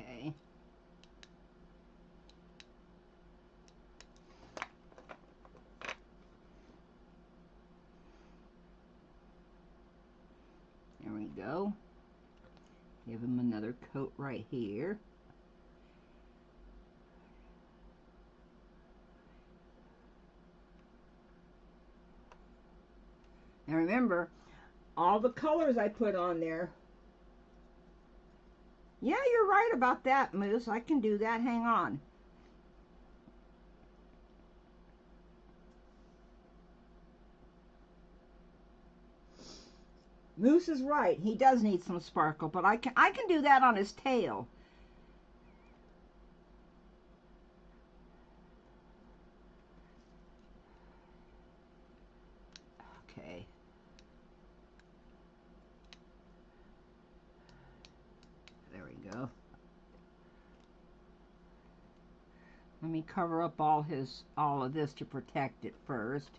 Okay. There we go. Give him another coat right here. And remember, all the colors I put on there. Yeah, you're right about that, Moose. I can do that. Hang on. Moose is right. He does need some sparkle, but I can do that on his tail. Okay. There we go. Let me cover up all of this to protect it first.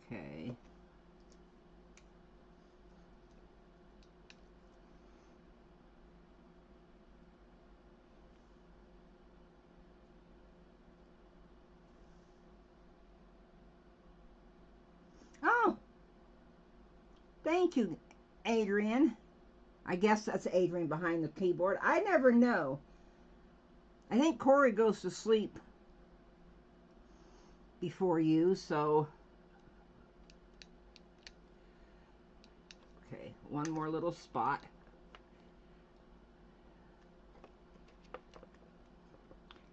Okay. Oh, thank you, Adrian. I guess that's Adrian behind the keyboard. I never know. I think Corey goes to sleep before you, so... Okay, one more little spot.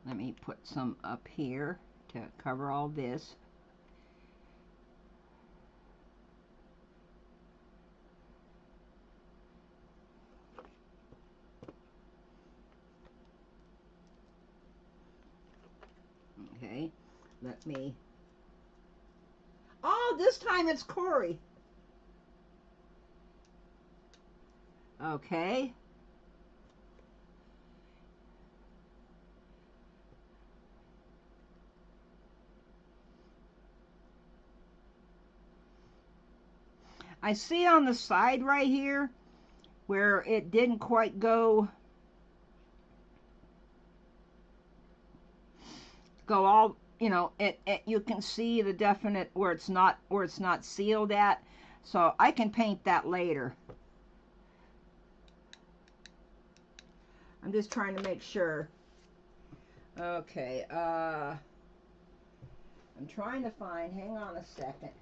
Let me put some up here to cover all this. Okay, let me... Oh, this time it's Corey. Okay. I see on the side right here where it didn't quite go all, you know, you can see the definite where it's not sealed at, so I can paint that later. I'm just trying to make sure. Okay, I'm trying to find, hang on a second.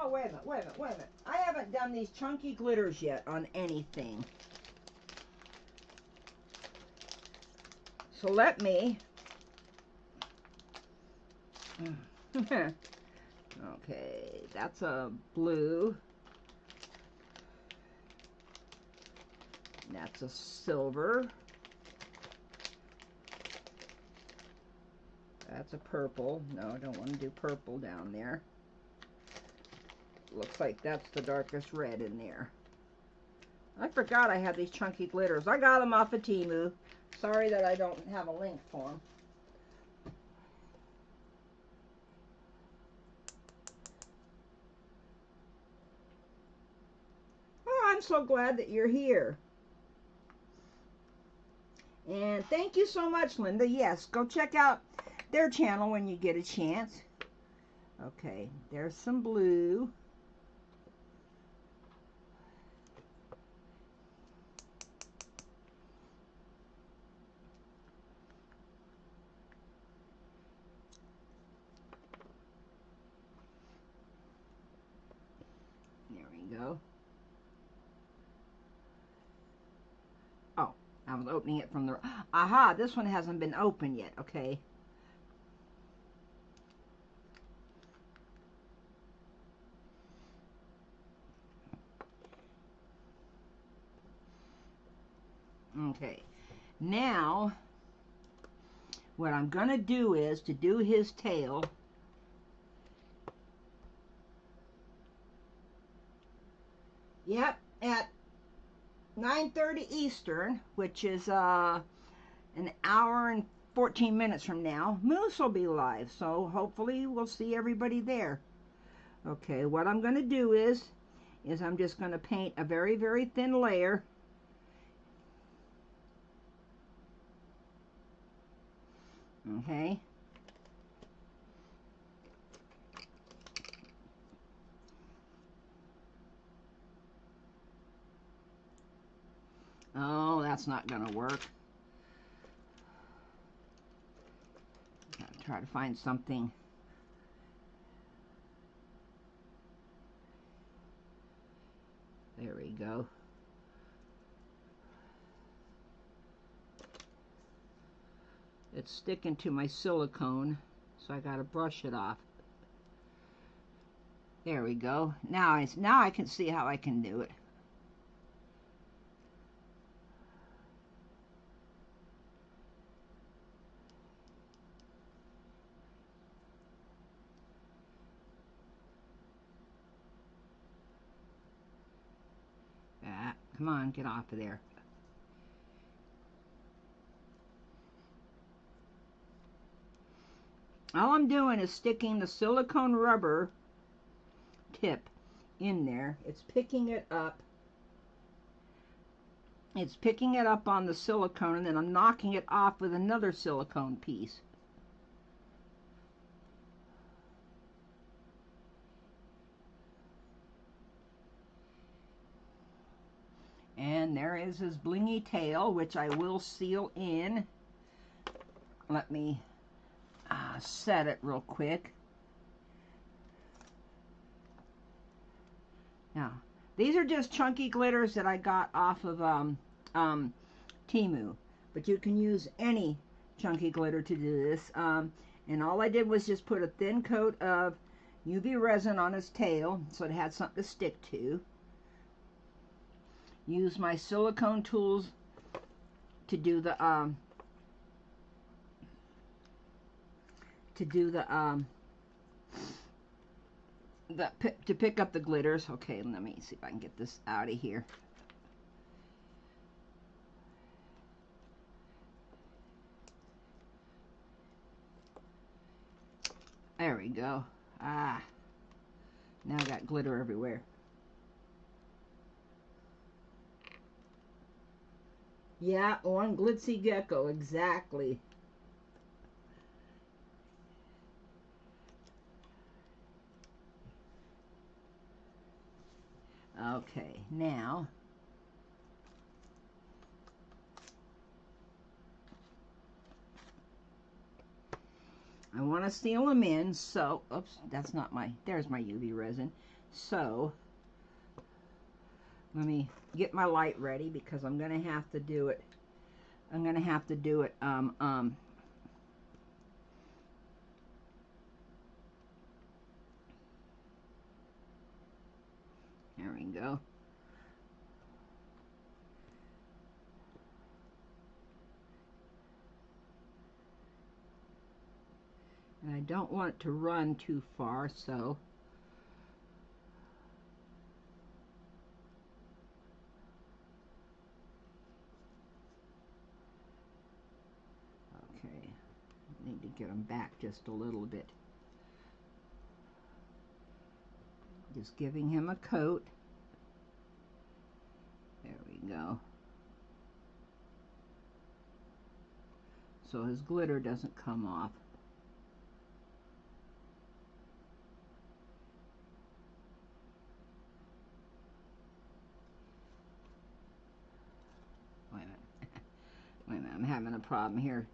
Oh, wait a minute. I haven't done these chunky glitters yet on anything. So let me... Okay, that's a blue. That's a silver. That's a purple. No, I don't want to do purple down there. Looks like that's the darkest red in there. I forgot I had these chunky glitters. I got them off of Temu. Sorry that I don't have a link for them. Oh, I'm so glad that you're here. And thank you so much, Linda. Yes, go check out their channel when you get a chance. Okay, there's some blue. go. Oh, I was opening it from the... Aha, this one hasn't been opened yet. Okay. Okay. Now, what I'm going to do is, to do his tail, yep, at 9:30 Eastern, which is an hour and 14 minutes from now, Moose will be live, so hopefully we'll see everybody there. Okay, what I'm going to do is I'm just going to paint a very, very thin layer. Okay. Oh, that's not going to work. Gotta try to find something. There we go. It's sticking to my silicone, so I gotta brush it off. There we go. Now I can see how I can do it. Ah, come on, get off of there. All I'm doing is sticking the silicone rubber tip in there. It's picking it up. It's picking it up on the silicone, and then I'm knocking it off with another silicone piece. And there is his blingy tail, which I will seal in. Let me set it real quick. Now, these are just chunky glitters that I got off of Temu, but you can use any chunky glitter to do this. And all I did was just put a thin coat of UV resin on his tail, so it had something to stick to. Use my silicone tools to do the to pick up the glitters. Okay, let me see if I can get this out of here. There we go. Ah, now I got glitter everywhere. Yeah, one glitzy gecko, exactly. Okay, now I want to seal them in, so, oops, that's not my, there's my UV resin. So, let me get my light ready, because I'm going to have to do it. I'm going to have to do it, there we go. And I don't want it to run too far, so okay, need to get them back just a little bit. Just giving him a coat. There we go. So his glitter doesn't come off. Wait a minute. Wait a minute, I'm having a problem here.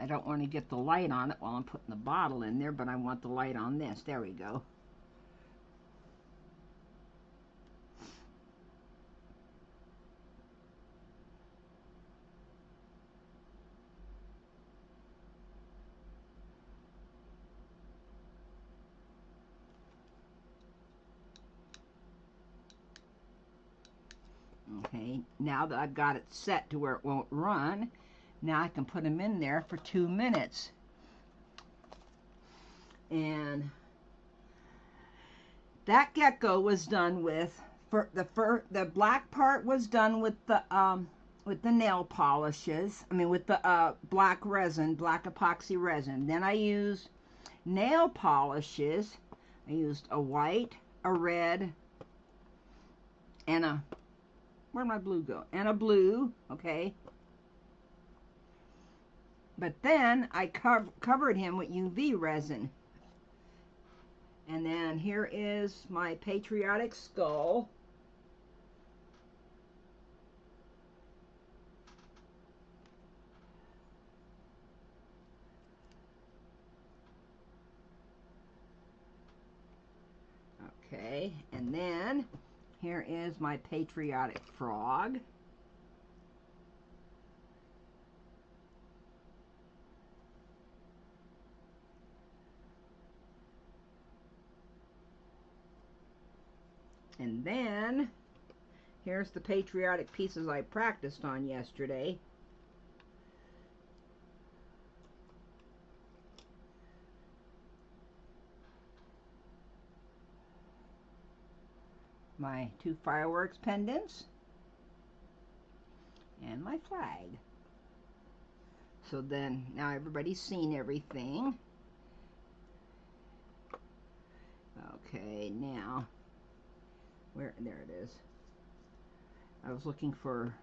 I don't want to get the light on it while I'm putting the bottle in there, but I want the light on this. There we go. Okay, now that I've got it set to where it won't run, now I can put them in there for 2 minutes. And that gecko was done with, the black part was done with the nail polishes. I mean with the black resin, black epoxy resin. Then I used nail polishes. I used a white, a red, and a, where'd my blue go? And a blue, okay. But then I covered him with UV resin. And then here is my patriotic skull. Okay, and then here is my patriotic frog. And then here's the patriotic pieces I practiced on yesterday. My 2 fireworks pendants and my flag. So then now everybody's seen everything. Okay, now there it is. I was looking for,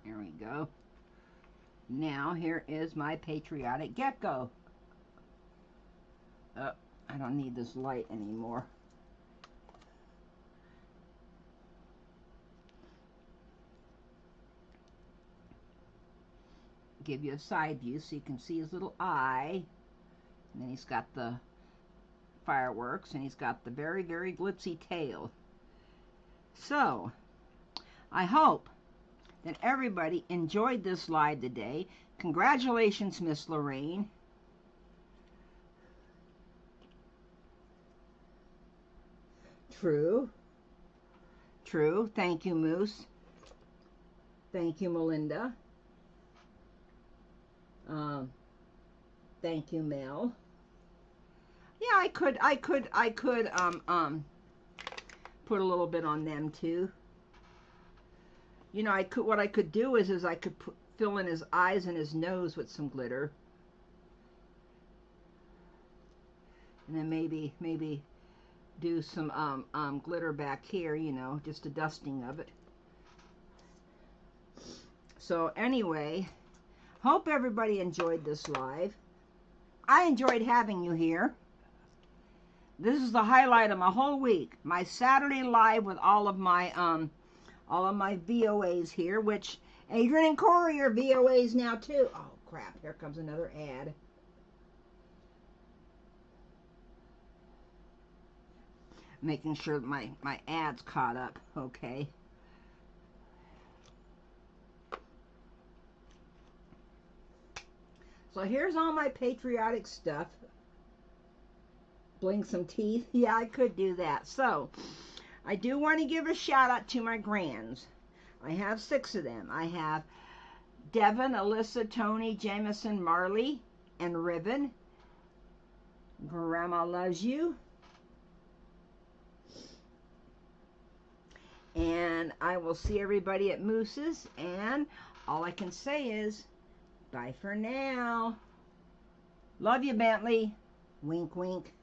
there we go. Now here is my patriotic gecko. I don't need this light anymore. Give you a side view so you can see his little eye. And then he's got the fireworks, and he's got the very, very glitzy tail. So, I hope that everybody enjoyed this live today. Congratulations, Miss Lorraine. True. True. Thank you, Moose. Thank you, Melinda. Thank you, Mel. Yeah, I could put a little bit on them too. You know, what I could do is I could fill in his eyes and his nose with some glitter. And then maybe do some glitter back here, you know, just a dusting of it. So anyway, hope everybody enjoyed this live. I enjoyed having you here. This is the highlight of my whole week. My Saturday live with all of my VOAs here, which Adrian and Corey are VOAs now too. Oh crap, here comes another ad. Making sure that my ad's caught up, okay. So here's all my patriotic stuff. Blink some teeth. Yeah, I could do that. So, I do want to give a shout out to my grands. I have 6 of them. I have Devin, Alyssa, Tony, Jameson, Marley, and Ribbon. Grandma loves you. And I will see everybody at Moose's. And all I can say is, bye for now. Love you, Bentley. Wink, wink.